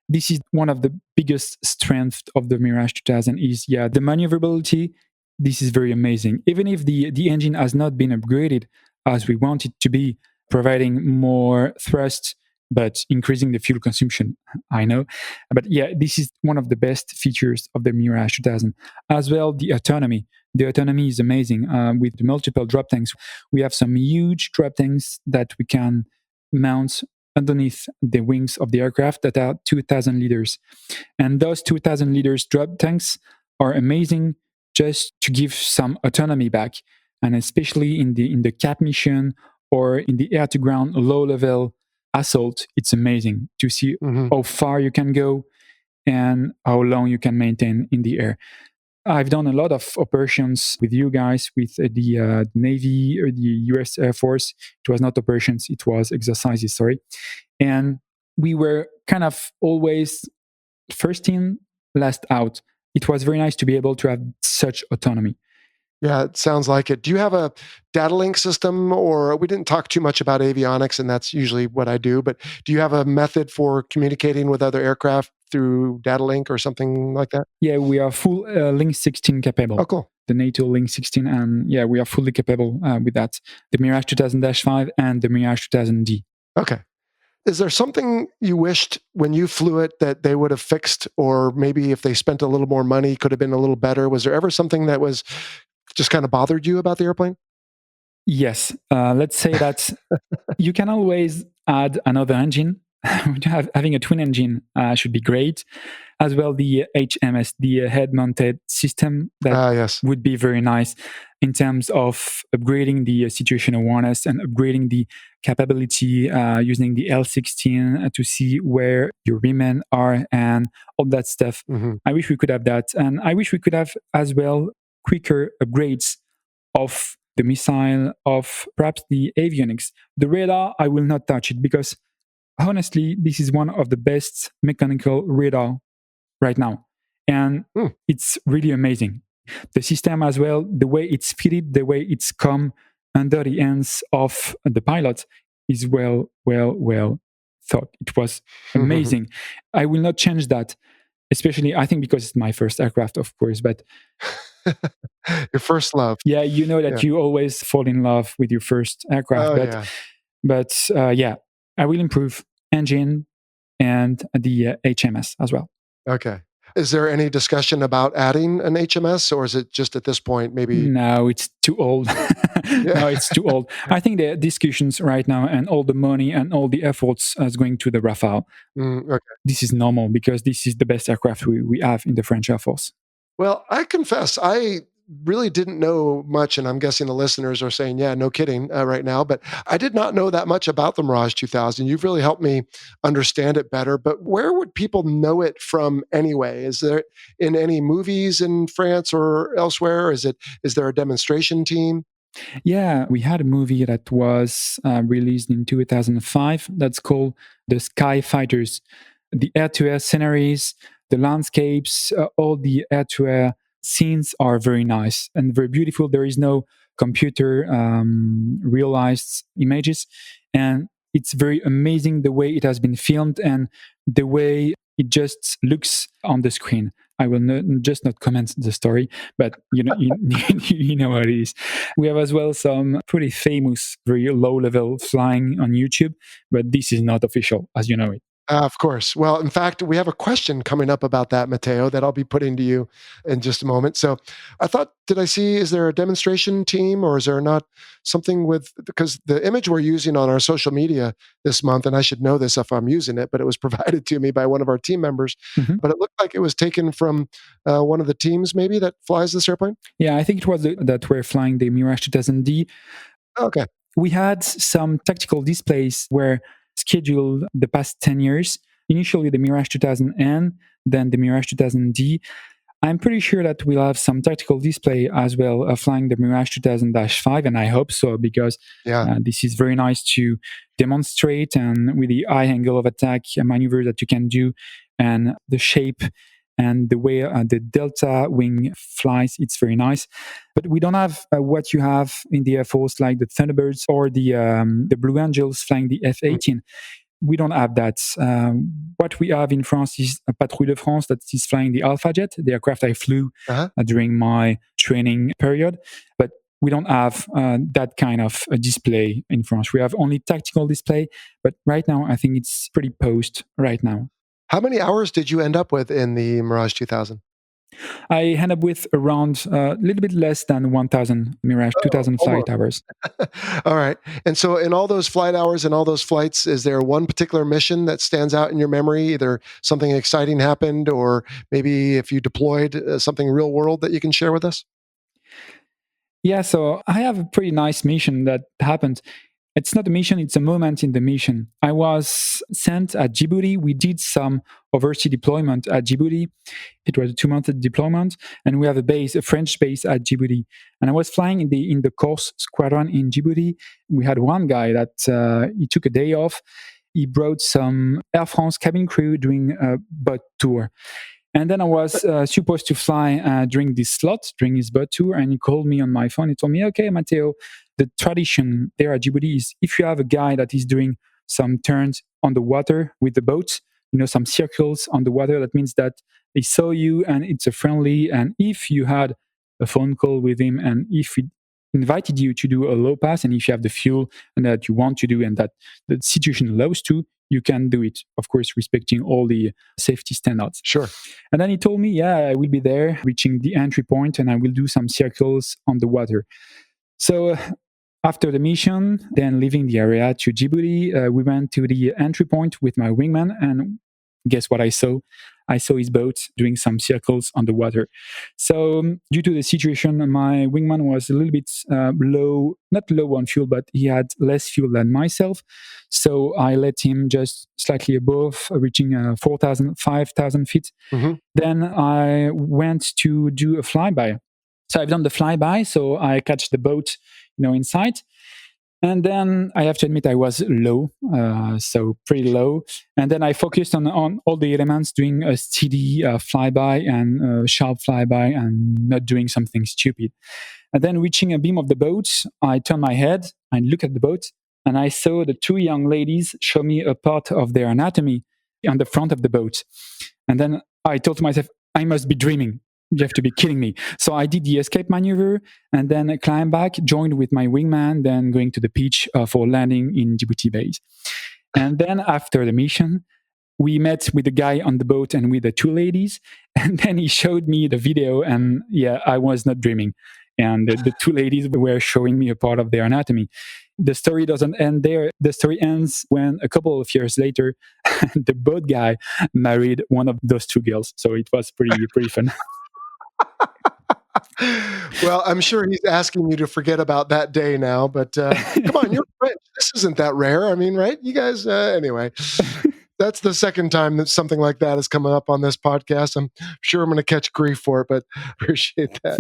This is one of the biggest strengths of the Mirage 2000 is, the maneuverability. This is very amazing. Even if the engine has not been upgraded as we want it to be, providing more thrust, but increasing the fuel consumption, I know. But yeah, this is one of the best features of the Mirage 2000. As well, the autonomy. The autonomy is amazing. With the multiple drop tanks, we have some huge drop tanks that we can mount underneath the wings of the aircraft that are 2,000 liters. And those 2,000 liters drop tanks are amazing just to give some autonomy back. And especially in the cap mission or in the air-to-ground low-level assault, it's amazing to see how far you can go and how long you can maintain in the air. I've done a lot of operations with you guys, with the Navy or the US Air Force. It was not operations, it was exercises, sorry. And we were kind of always first in, last out. It was very nice to be able to have such autonomy. Yeah, it sounds like it. Do you have a data link system, or we didn't talk too much about avionics, and that's usually what I do, but do you have a method for communicating with other aircraft through data link or something like that? Yeah, we are full Link 16 capable. Oh, cool. The NATO Link 16, and yeah, we are fully capable with that. The Mirage 2000-5 and the Mirage 2000D. Okay. Is there something you wished when you flew it that they would have fixed, or maybe if they spent a little more money, could have been a little better? Was there ever something that was just kind of bothered you about the airplane? Yes. Let's say that you can always add another engine. Having a twin engine should be great. As well, the HMS, the head-mounted system, that would be very nice in terms of upgrading the situational awareness and upgrading the capability using the L16 to see where your women are and all that stuff. I wish we could have that. And I wish we could have as well quicker upgrades of the missile, of perhaps the avionics. The radar, I will not touch it because honestly, this is one of the best mechanical radar right now. And it's really amazing. The system as well, the way it's fitted, the way it's come under the hands of the pilot is well thought. It was amazing. I will not change that, especially I think because it's my first aircraft, of course, but your first love. Yeah, you know that you always fall in love with your first aircraft. But I will improve engine and the HMS as well. Okay. Is there any discussion about adding an HMS, or is it just at this point maybe? No, it's too old. No, it's too old. I think the discussions right now and all the money and all the efforts is going to the Rafale. Okay. This is normal because this is the best aircraft we have in the French Air Force. Well, I confess, I really didn't know much, and I'm guessing the listeners are saying, yeah, no kidding right now, but I did not know that much about the Mirage 2000. You've really helped me understand it better, but where would people know it from anyway? Is there in any movies in France or elsewhere? Is there a demonstration team? Yeah, we had a movie that was released in 2005 that's called The Sky Fighters. The air-to-air sceneries, the landscapes, all the air-to-air scenes are very nice and very beautiful. There is no computer realized images, and it's very amazing the way it has been filmed and the way it just looks on the screen. I will just not comment the story, but you know what it is. We have as well some pretty famous, very low level flying on YouTube, but this is not official, as you know it. Of course. Well, in fact, we have a question coming up about that, Matteo, that I'll be putting to you in just a moment. So I thought, did I see, is there a demonstration team or is there not something with, because the image we're using on our social media this month, and I should know this if I'm using it, but it was provided to me by one of our team members, but it looked like it was taken from one of the teams maybe that flies this airplane? Yeah, I think it was that we're flying the Mirage 2000D. Okay. We had some tactical displays where scheduled the past 10 years. Initially the Mirage 2000N, then the Mirage 2000D. I'm pretty sure that we'll have some tactical display as well flying the Mirage 2000-5, and I hope so, because this is very nice to demonstrate, and with the high angle of attack maneuver that you can do, and the shape and the way the Delta wing flies, it's very nice. But we don't have what you have in the Air Force, like the Thunderbirds or the Blue Angels flying the F-18. We don't have that. What we have in France is a Patrouille de France that is flying the Alpha Jet, the aircraft I flew during my training period. But we don't have that kind of a display in France. We have only tactical display, but right now I think it's pretty post right now. How many hours did you end up with in the Mirage 2000? I end up with around a little bit less than 1,000 Mirage 2000 flight hours. All right. And so in all those flight hours and all those flights, is there one particular mission that stands out in your memory? Either something exciting happened, or maybe if you deployed something real world that you can share with us? Yeah, so I have a pretty nice mission that happened. It's not a mission, it's a moment in the mission. I was sent at Djibouti. We did some overseas deployment at Djibouti. It was a 2-month deployment, and we have a French base at Djibouti. And I was flying in the Corse squadron in Djibouti. We had one guy that he took a day off. He brought some Air France cabin crew doing a boat tour. And then I was supposed to fly during his boat tour, and he called me on my phone. He told me, okay, Matteo, the tradition there at Djibouti is if you have a guy that is doing some turns on the water with the boat, some circles on the water, that means that he saw you and it's a friendly. And if you had a phone call with him, and if he invited you to do a low pass, and if you have the fuel and that you want to do, and that the situation allows to, you can do it, of course, respecting all the safety standards. Sure. And then he told me, I will be there reaching the entry point, and I will do some circles on the water. So after the mission, then leaving the area to Djibouti, we went to the entry point with my wingman, and guess what I saw? I saw his boat doing some circles on the water. So due to the situation, my wingman was a little bit not low on fuel, but he had less fuel than myself. So I let him just slightly above, reaching 4,000, 5,000 feet. Mm-hmm. Then I went to do a flyby. So I've done the flyby, so I catch the boat, in sight. And then I have to admit I was low, so pretty low. And then I focused on all the elements, doing a steady flyby and sharp flyby, and not doing something stupid. And then reaching a beam of the boat, I turned my head and looked at the boat, and I saw the 2 young ladies show me a part of their anatomy on the front of the boat. And then I thought to myself, I must be dreaming. You have to be kidding me. So I did the escape maneuver, and then I climbed back, joined with my wingman, then going to the pitch for landing in Djibouti base. And then after the mission, we met with the guy on the boat and with the 2 ladies. And then he showed me the video, and I was not dreaming. And the 2 ladies were showing me a part of their anatomy. The story doesn't end there. The story ends when a couple of years later, the boat guy married one of those 2 girls. So it was pretty fun. Well, I'm sure he's asking you to forget about that day now, but come on, you're French. This isn't that rare. I mean, right? You guys, anyway, that's the second time that something like that has come up on this podcast. I'm sure I'm going to catch grief for it, but appreciate that.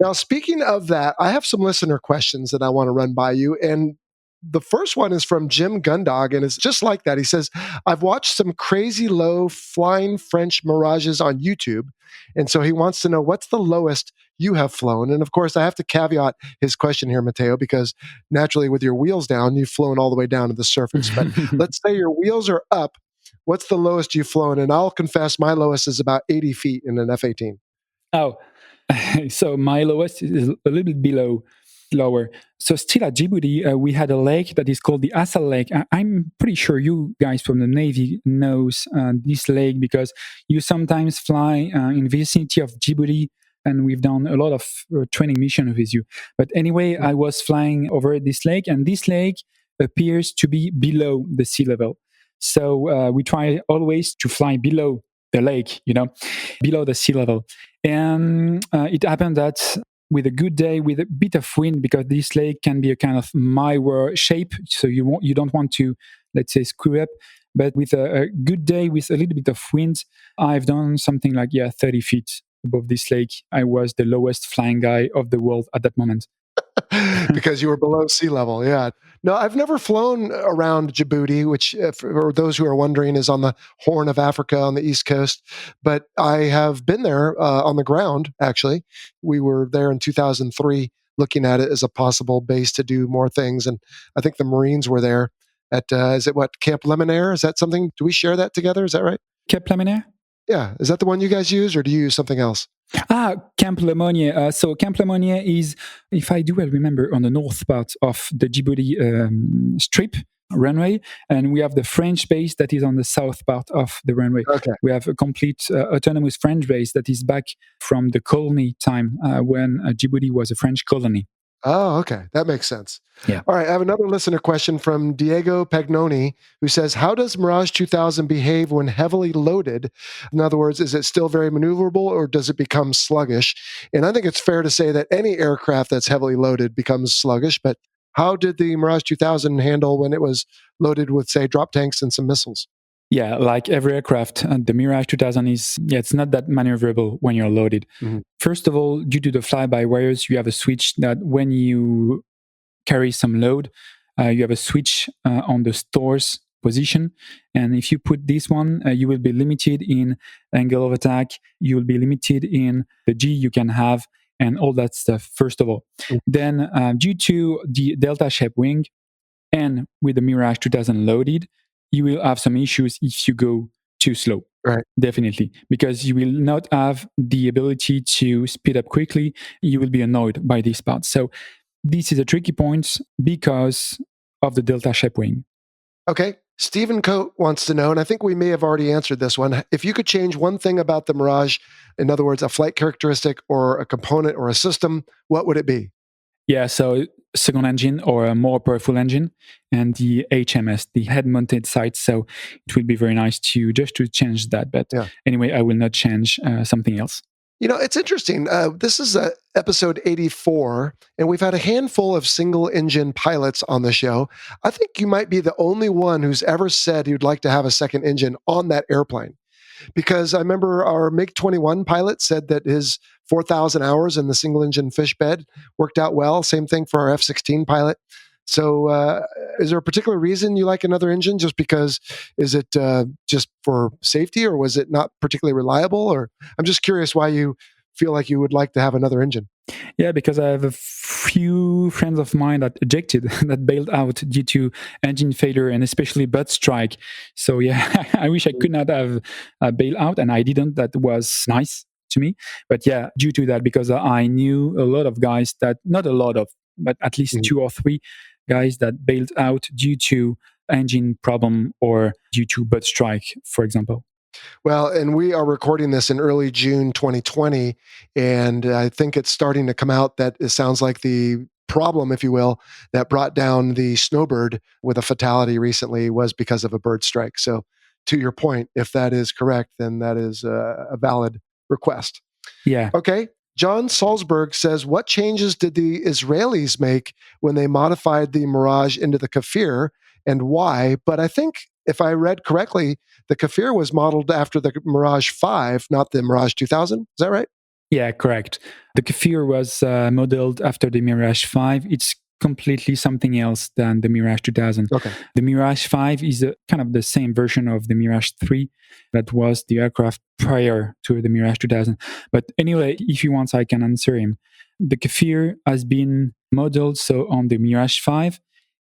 Now, speaking of that, I have some listener questions that I want to run by you. And the first one is from Jim Gundog, and it's just like that. He says, I've watched some crazy low flying French Mirages on YouTube. And so he wants to know, what's the lowest you have flown? And of course, I have to caveat his question here, Matteo, because naturally with your wheels down, you've flown all the way down to the surface. But let's say your wheels are up. What's the lowest you've flown? And I'll confess, my lowest is about 80 feet in an F-18. Oh, so my lowest is a little bit lower. So still at Djibouti, we had a lake that is called the Assal Lake. I'm pretty sure you guys from the Navy knows this lake because you sometimes fly in vicinity of Djibouti, and we've done a lot of training missions with you. But anyway, I was flying over this lake, and this lake appears to be below the sea level. So we try always to fly below the lake, below the sea level. And it happened that with a good day, with a bit of wind, because this lake can be a kind of mirror shape, so you don't want to, let's say, screw up. But with a good day, with a little bit of wind, I've done something like 30 feet above this lake. I was the lowest flying guy of the world at that moment. Because you were below sea level. Yeah. No, I've never flown around Djibouti, which, for those who are wondering, is on the Horn of Africa on the East Coast. But I have been there on the ground, actually. We were there in 2003 looking at it as a possible base to do more things. And I think the Marines were there at, Camp Lemonnier? Is that something? Do we share that together? Is that right? Camp Lemonnier? Yeah. Is that the one you guys use, or do you use something else? Camp Lemonnier. So Camp Lemonnier is, if I do well remember, on the north part of the Djibouti strip runway, and we have the French base that is on the south part of the runway. Okay. We have a complete autonomous French base that is back from the colony time when Djibouti was a French colony. Oh, okay. That makes sense. Yeah. All right. I have another listener question from Diego Pagnoni, who says, how does Mirage 2000 behave when heavily loaded? In other words, is it still very maneuverable, or does it become sluggish? And I think it's fair to say that any aircraft that's heavily loaded becomes sluggish, but how did the Mirage 2000 handle when it was loaded with, say, drop tanks and some missiles? Yeah, like every aircraft, the Mirage 2000 is, it's not that maneuverable when you're loaded. Mm-hmm. First of all, due to the fly-by-wires, you have a switch that when you carry some load, you have a switch on the stores position. And if you put this one, you will be limited in angle of attack, you will be limited in the G you can have, and all that stuff, first of all. Mm-hmm. Then, due to the delta-shaped wing, and with the Mirage 2000 loaded, you will have some issues if you go too slow. Right. Definitely. Because you will not have the ability to speed up quickly. You will be annoyed by this part. So this is a tricky point because of the delta shape wing. Okay. Stephen Coate wants to know, and I think we may have already answered this one, if you could change one thing about the Mirage, in other words, a flight characteristic or a component or a system, what would it be? Yeah, so second engine or a more powerful engine, and the HMS, the head-mounted sights. So it would be very nice to change that. But anyway, I will not change something else. It's interesting. This is episode 84, and we've had a handful of single-engine pilots on the show. I think you might be the only one who's ever said he'd like to have a second engine on that airplane. Because I remember our MiG-29 pilot said that his 4,000 hours in the single-engine fish bed worked out well. Same thing for our F-16 pilot. So is there a particular reason you like another engine? Just because, is it just for safety, or was it not particularly reliable? Or I'm just curious why you feel like you would like to have another engine. Yeah, because I have a few friends of mine that ejected, that bailed out due to engine failure and especially butt strike. So yeah, I wish I could not have bailed out, and I didn't. That was nice to me. But yeah, due to that, because I knew a lot of guys that, not a lot of, but at least 2 or 3 guys that bailed out due to engine problem or due to butt strike, for example. Well, and we are recording this in early June 2020, and I think it's starting to come out that it sounds like the problem, if you will, that brought down the Snowbird with a fatality recently was because of a bird strike. So to your point, if that is correct, then that is a valid request. Yeah. Okay. John Salzberg says, what changes did the Israelis make when they modified the Mirage into the Kafir, and why? But I think, if I read correctly, the Kafir was modeled after the Mirage 5, not the Mirage 2000. Is that right? Yeah, correct. The Kafir was modeled after the Mirage 5. It's completely something else than the Mirage 2000. Okay. The Mirage 5 is kind of the same version of the Mirage 3 that was the aircraft prior to the Mirage 2000. But anyway, if you want, I can answer him. The Kafir has been modeled so on the Mirage 5,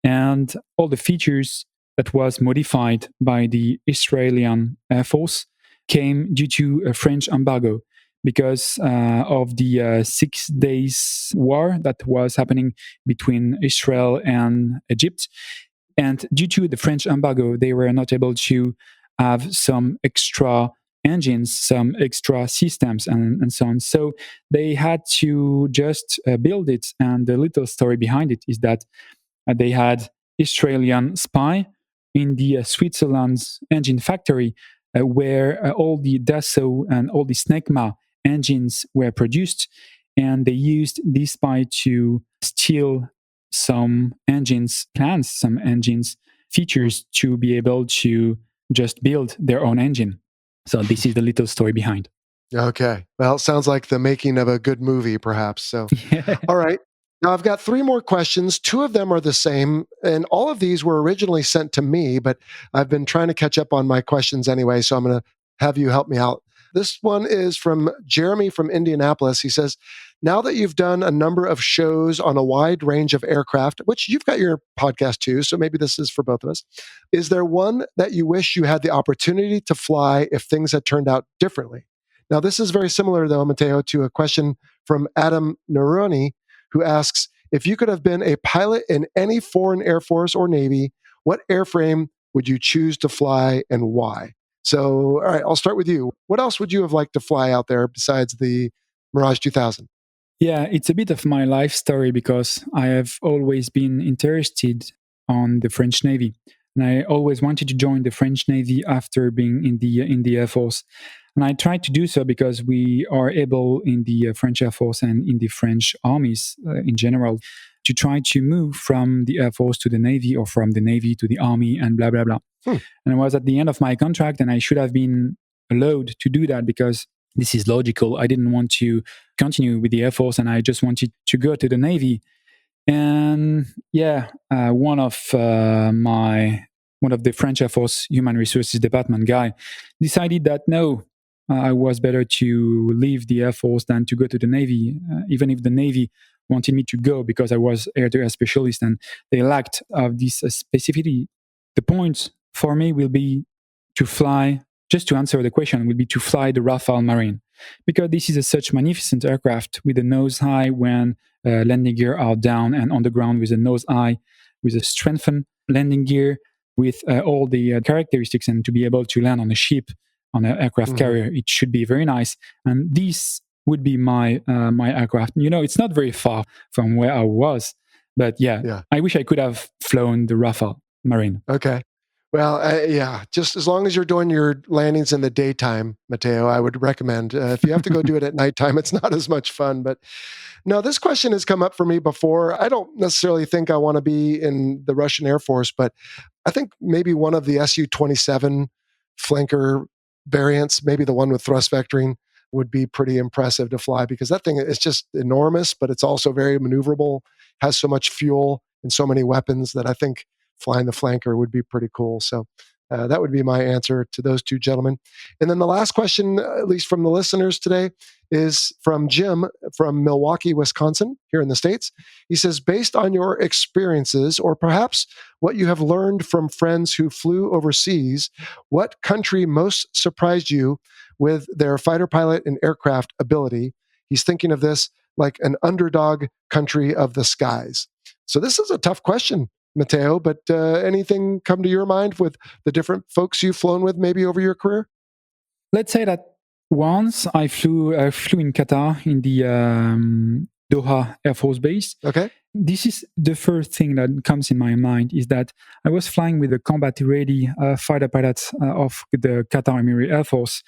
and all the features that was modified by the Israeli Air Force came due to a French embargo because of the 6 days war that was happening between Israel and Egypt. And due to the French embargo, they were not able to have some extra engines, some extra systems, and so on. So they had to just build it. And the little story behind it is that they had Australian spy in the Switzerland's engine factory where all the Dassault and all the Snecma engines were produced. And they used this spy to steal some engines plans, some engines features to be able to just build their own engine. So this is the little story behind. Okay. Well, it sounds like the making of a good movie, perhaps. So, all right. Now, I've got 3 more questions. 2 of them are the same, and all of these were originally sent to me, but I've been trying to catch up on my questions anyway, so I'm going to have you help me out. This one is from Jeremy from Indianapolis. He says, now that you've done a number of shows on a wide range of aircraft, which you've got your podcast too, so maybe this is for both of us, is there one that you wish you had the opportunity to fly if things had turned out differently? Now, this is very similar, though, Matteo, to a question from Adam Neroni, who asks, if you could have been a pilot in any foreign Air Force or Navy, what airframe would you choose to fly and why? So, all right, I'll start with you. What else would you have liked to fly out there besides the Mirage 2000? Yeah, it's a bit of my life story because I have always been interested on the French Navy. And I always wanted to join the French Navy after being in the Air Force. And I tried to do so because we are able in the French Air Force and in the French armies in general to try to move from the Air Force to the Navy or from the Navy to the Army and blah, blah, blah. And I was at the end of my contract and I should have been allowed to do that because this is logical. I didn't want to continue with the Air Force and I just wanted to go to the Navy. And yeah, one of the French Air Force Human Resources Department guy decided that no, I was better to leave the Air Force than to go to the Navy, even if the Navy wanted me to go because I was air-to-air specialist and they lacked of this specificity. The point for me will be to fly, just to answer the question, would be to fly the Rafale Marine because this is such magnificent aircraft with a nose high when landing gear are down and on the ground with a nose high, with a strengthened landing gear, with all the characteristics and to be able to land on a ship, on an aircraft carrier, it should be very nice. And this would be my aircraft. You know, it's not very far from where I was, but yeah. I wish I could have flown the Rafale Marine. Okay. Well, yeah, just as long as you're doing your landings in the daytime, Matteo, I would recommend. If you have to go do it at nighttime, it's not as much fun. But no, this question has come up for me before. I don't necessarily think I want to be in the Russian Air Force, but I think maybe one of the Su-27 flanker variants, maybe the one with thrust vectoring, would be pretty impressive to fly because that thing is just enormous, but it's also very maneuverable, has so much fuel and so many weapons that I think flying the flanker would be pretty cool. So that would be my answer to those 2 gentlemen. And then the last question, at least from the listeners today, is from Jim from Milwaukee, Wisconsin, here in the States. He says, based on your experiences, or perhaps what you have learned from friends who flew overseas, what country most surprised you with their fighter pilot and aircraft ability? He's thinking of this like an underdog country of the skies. So this is a tough question, Matteo, but anything come to your mind with the different folks you've flown with maybe over your career? Let's say that once I flew in Qatar in the Doha Air Force Base. Okay. This is the first thing that comes in my mind is that I was flying with a combat-ready fighter pilot of the Qatar Emiri Air Force.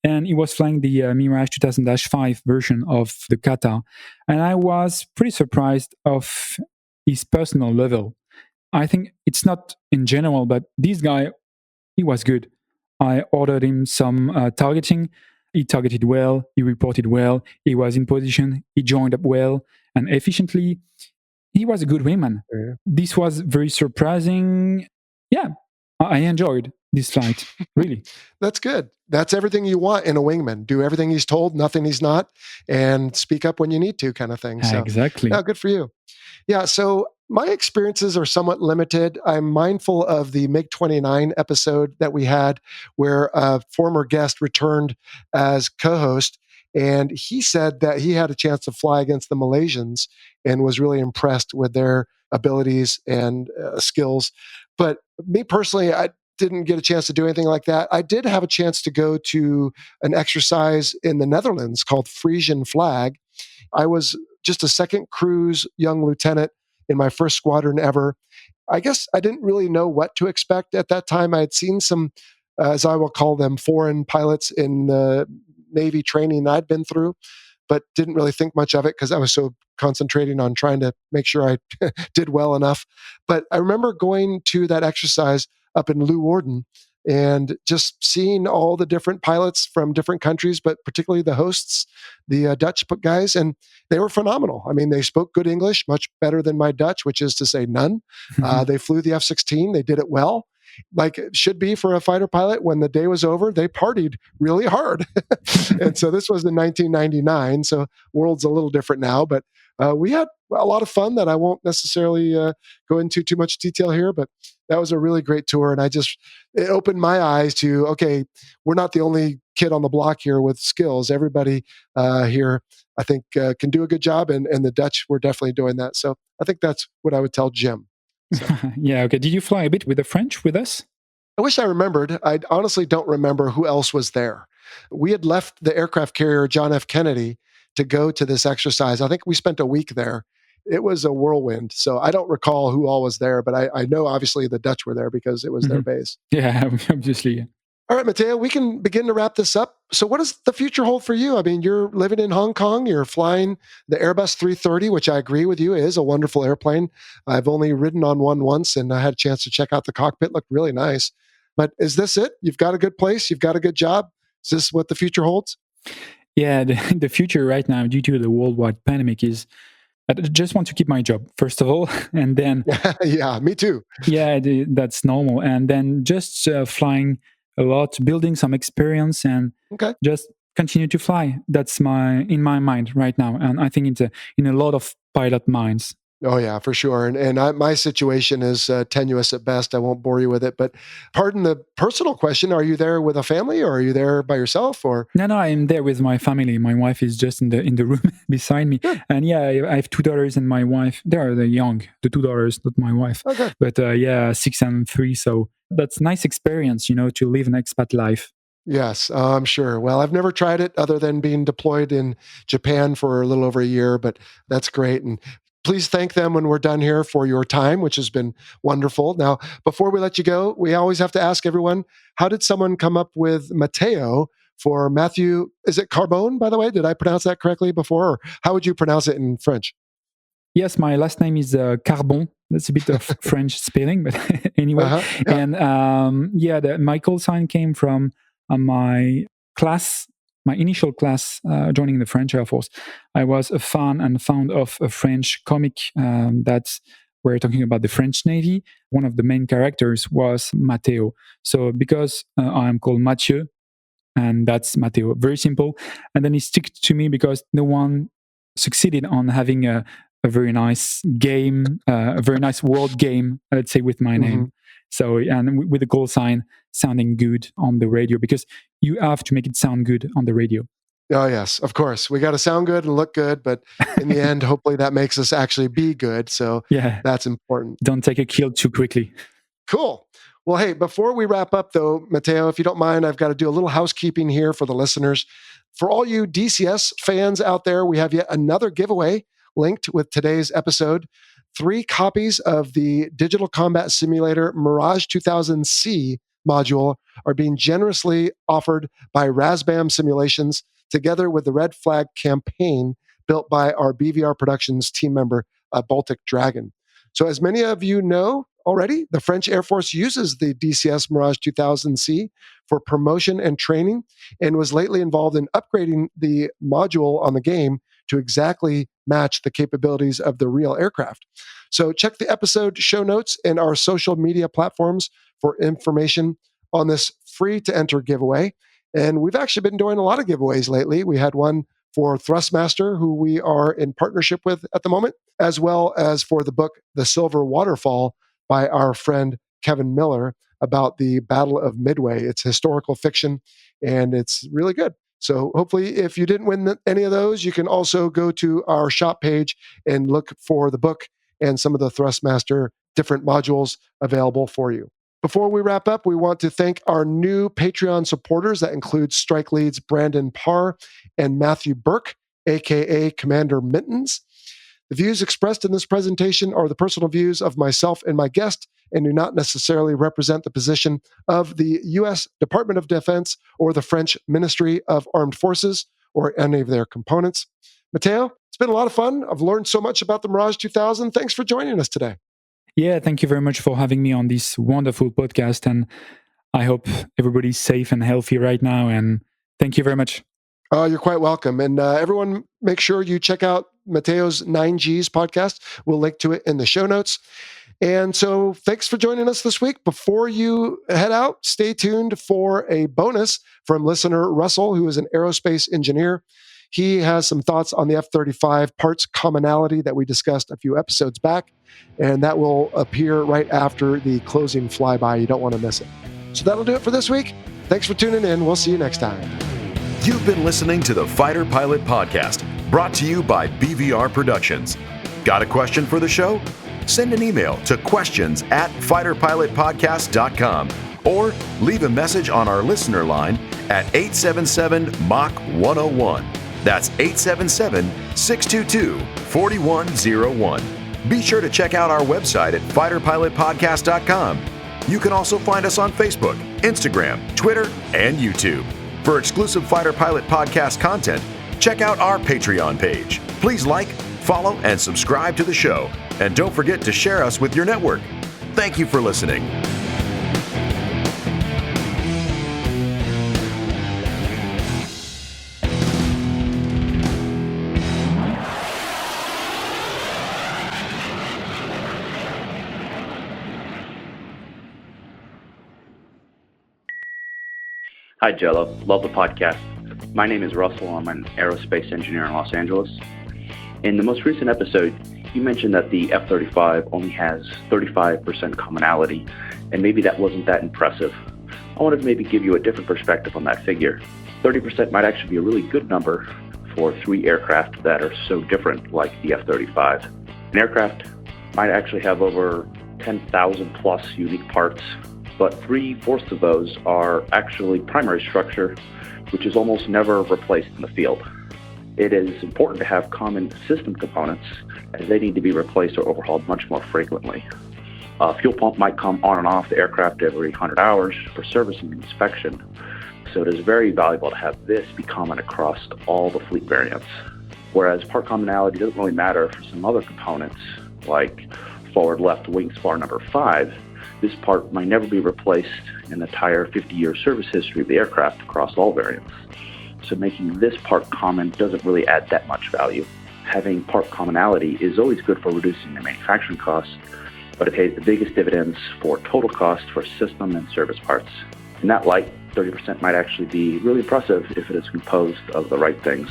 And he was flying the Mirage 2000-5 version of the Qatar. And I was pretty surprised of his personal level. I think it's not in general, but this guy, he was good. I ordered him some targeting. He targeted well. He reported well. He was in position. He joined up well and efficiently. He was a good wingman. Yeah. This was very surprising. Yeah, I enjoyed this flight, really. That's good. That's everything you want in a wingman. Do everything he's told, nothing he's not, and speak up when you need to, kind of thing. So, exactly. No, good for you. Yeah, so My experiences are somewhat limited. I'm mindful of the MiG-29 episode that we had where a former guest returned as co-host, and he said that he had a chance to fly against the Malaysians and was really impressed with their abilities and skills. But me personally, I didn't get a chance to do anything like that. I did have a chance to go to an exercise in the Netherlands called Frisian Flag. I was just a second cruise young lieutenant in my first squadron ever. I guess I didn't really know what to expect at that time. I had seen some, as I will call them, foreign pilots in the Navy training I'd been through, but didn't really think much of it because I was so concentrating on trying to make sure I did well enough. But I remember going to that exercise up in Leeuwarden and just seeing all the different pilots from different countries, but particularly the hosts, the Dutch guys, and they were phenomenal. I mean, they spoke good English, much better than my Dutch, which is to say none. They flew the F-16. They did it well, like it should be for a fighter pilot. When the day was over, they partied really hard. And so this was in 1999. So world's a little different now, but we had a lot of fun that I won't necessarily go into too much detail here, but that was a really great tour. And it opened my eyes to, okay, we're not the only kid on the block here with skills. Everybody here, I think, can do a good job. And the Dutch were definitely doing that. So I think that's what I would tell Jim. So. Yeah, okay. Did you fly a bit with the French with us? I wish I remembered. I honestly don't remember who else was there. We had left the aircraft carrier John F. Kennedy to go to this exercise. I think we spent a week there. It was a whirlwind. So I don't recall who all was there, but I know obviously the Dutch were there because it was their base. Yeah, obviously. All right, Matteo, we can begin to wrap this up. So what does the future hold for you? I mean, you're living in Hong Kong. You're flying the Airbus 330, which I agree with you is a wonderful airplane. I've only ridden on one once, and I had a chance to check out the cockpit. Looked really nice. But is this it? You've got a good place. You've got a good job. Is this what the future holds? Yeah, the future right now, due to the worldwide pandemic, is I just want to keep my job, first of all. And then... Yeah, me too. Yeah, that's normal. And then just flying a lot, building some experience, and just continue to fly. That's in my mind right now. And I think it's in a lot of pilot minds. Oh, yeah, for sure. And my situation is tenuous at best. I won't bore you with it. But pardon the personal question. Are you there with a family or are you there by yourself? Or No, I'm there with my family. My wife is just in the room beside me. Good. And yeah, I have two daughters and my wife. They're young, the two daughters, not my wife. Okay. But 6 and 3. So that's a nice experience, to live an expat life. Yes, I'm sure. Well, I've never tried it other than being deployed in Japan for a little over a year, but that's great. And please thank them when we're done here for your time, which has been wonderful. Now, before we let you go, we always have to ask everyone, how did someone come up with Matéo for Mathieu? Is it Carbone, by the way? Did I pronounce that correctly before? Or how would you pronounce it in French? Yes, my last name is Carbone. That's a bit of French spelling, but anyway. Yeah. And my call sign came from my class, my initial class joining the French Air Force. I was a fan and fond of a French comic that we're talking about the French Navy. One of the main characters was Matéo. So because I am called Mathieu, and that's Matéo, very simple. And then it stuck to me because no one succeeded on having a very nice game, a very nice word game, let's say, with my name. So, and with the call sign sounding good on the radio, because you have to make it sound good on the radio. Oh, yes, of course. We got to sound good and look good, but in the end, hopefully that makes us actually be good. So that's important. Don't take a kill too quickly. Cool. Well, hey, before we wrap up though, Matteo, if you don't mind, I've got to do a little housekeeping here for the listeners. For all you DCS fans out there, we have yet another giveaway linked with today's episode. 3 copies of the Digital Combat Simulator Mirage 2000C module are being generously offered by Razbam Simulations, together with the Red Flag campaign built by our BVR Productions team member, Baltic Dragon. So as many of you know already, the French Air Force uses the DCS Mirage 2000C for promotion and training, and was lately involved in upgrading the module on the game to exactly match the capabilities of the real aircraft. So check the episode show notes and our social media platforms for information on this free to enter giveaway. And we've actually been doing a lot of giveaways lately. We had one for Thrustmaster, who we are in partnership with at the moment, as well as for the book The Silver Waterfall by our friend Kevin Miller about the Battle of Midway. It's historical fiction, and it's really good. So hopefully, if you didn't win any of those, you can also go to our shop page and look for the book and some of the Thrustmaster different modules available for you. Before we wrap up, we want to thank our new Patreon supporters. That includes Strike Leads Brandon Parr and Matthew Burke, aka Commander Mittens. The views expressed in this presentation are the personal views of myself and my guest and do not necessarily represent the position of the U.S. Department of Defense or the French Ministry of Armed Forces or any of their components. Matteo, it's been a lot of fun. I've learned so much about the Mirage 2000. Thanks for joining us today. Yeah, thank you very much for having me on this wonderful podcast. And I hope everybody's safe and healthy right now. And thank you very much. You're quite welcome. And everyone, make sure you check out Mateo's 9Gs podcast. We'll link to it in the show notes. And so thanks for joining us this week. Before you head out, stay tuned for a bonus from listener Russell, who is an aerospace engineer. He has some thoughts on the F-35 parts commonality that we discussed a few episodes back, and that will appear right after the closing flyby. You don't want to miss it. So that'll do it for this week. Thanks for tuning in. We'll see you next time. You've been listening to the Fighter Pilot Podcast, brought to you by BVR Productions. Got a question for the show? Send an email to questions@fighterpilotpodcast.com or leave a message on our listener line at 877-MACH-101. That's 877-622-4101. Be sure to check out our website at fighterpilotpodcast.com. You can also find us on Facebook, Instagram, Twitter, and YouTube. For exclusive Fighter Pilot Podcast content, check out our Patreon page. Please like, follow, and subscribe to the show. And don't forget to share us with your network. Thank you for listening. Hi, Jello. Love the podcast. My name is Russell. I'm an aerospace engineer in Los Angeles. In the most recent episode, you mentioned that the F-35 only has 35% commonality, and maybe that wasn't that impressive. I wanted to maybe give you a different perspective on that figure. 30% might actually be a really good number for three aircraft that are so different, like the F-35. An aircraft might actually have over 10,000 plus unique parts, but 3/4 of those are actually primary structure, which is almost never replaced in the field. It is important to have common system components, as they need to be replaced or overhauled much more frequently. A fuel pump might come on and off the aircraft every 100 hours for servicing and inspection, so it is very valuable to have this be common across all the fleet variants. Whereas part commonality doesn't really matter for some other components, like forward left wing spar number 5, this part might never be replaced in the entire 50-year service history of the aircraft across all variants. So making this part common doesn't really add that much value. Having part commonality is always good for reducing the manufacturing costs, but it pays the biggest dividends for total cost for system and service parts. In that light, 30% might actually be really impressive if it is composed of the right things.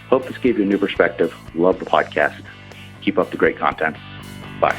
Hope this gave you a new perspective. Love the podcast. Keep up the great content. Bye.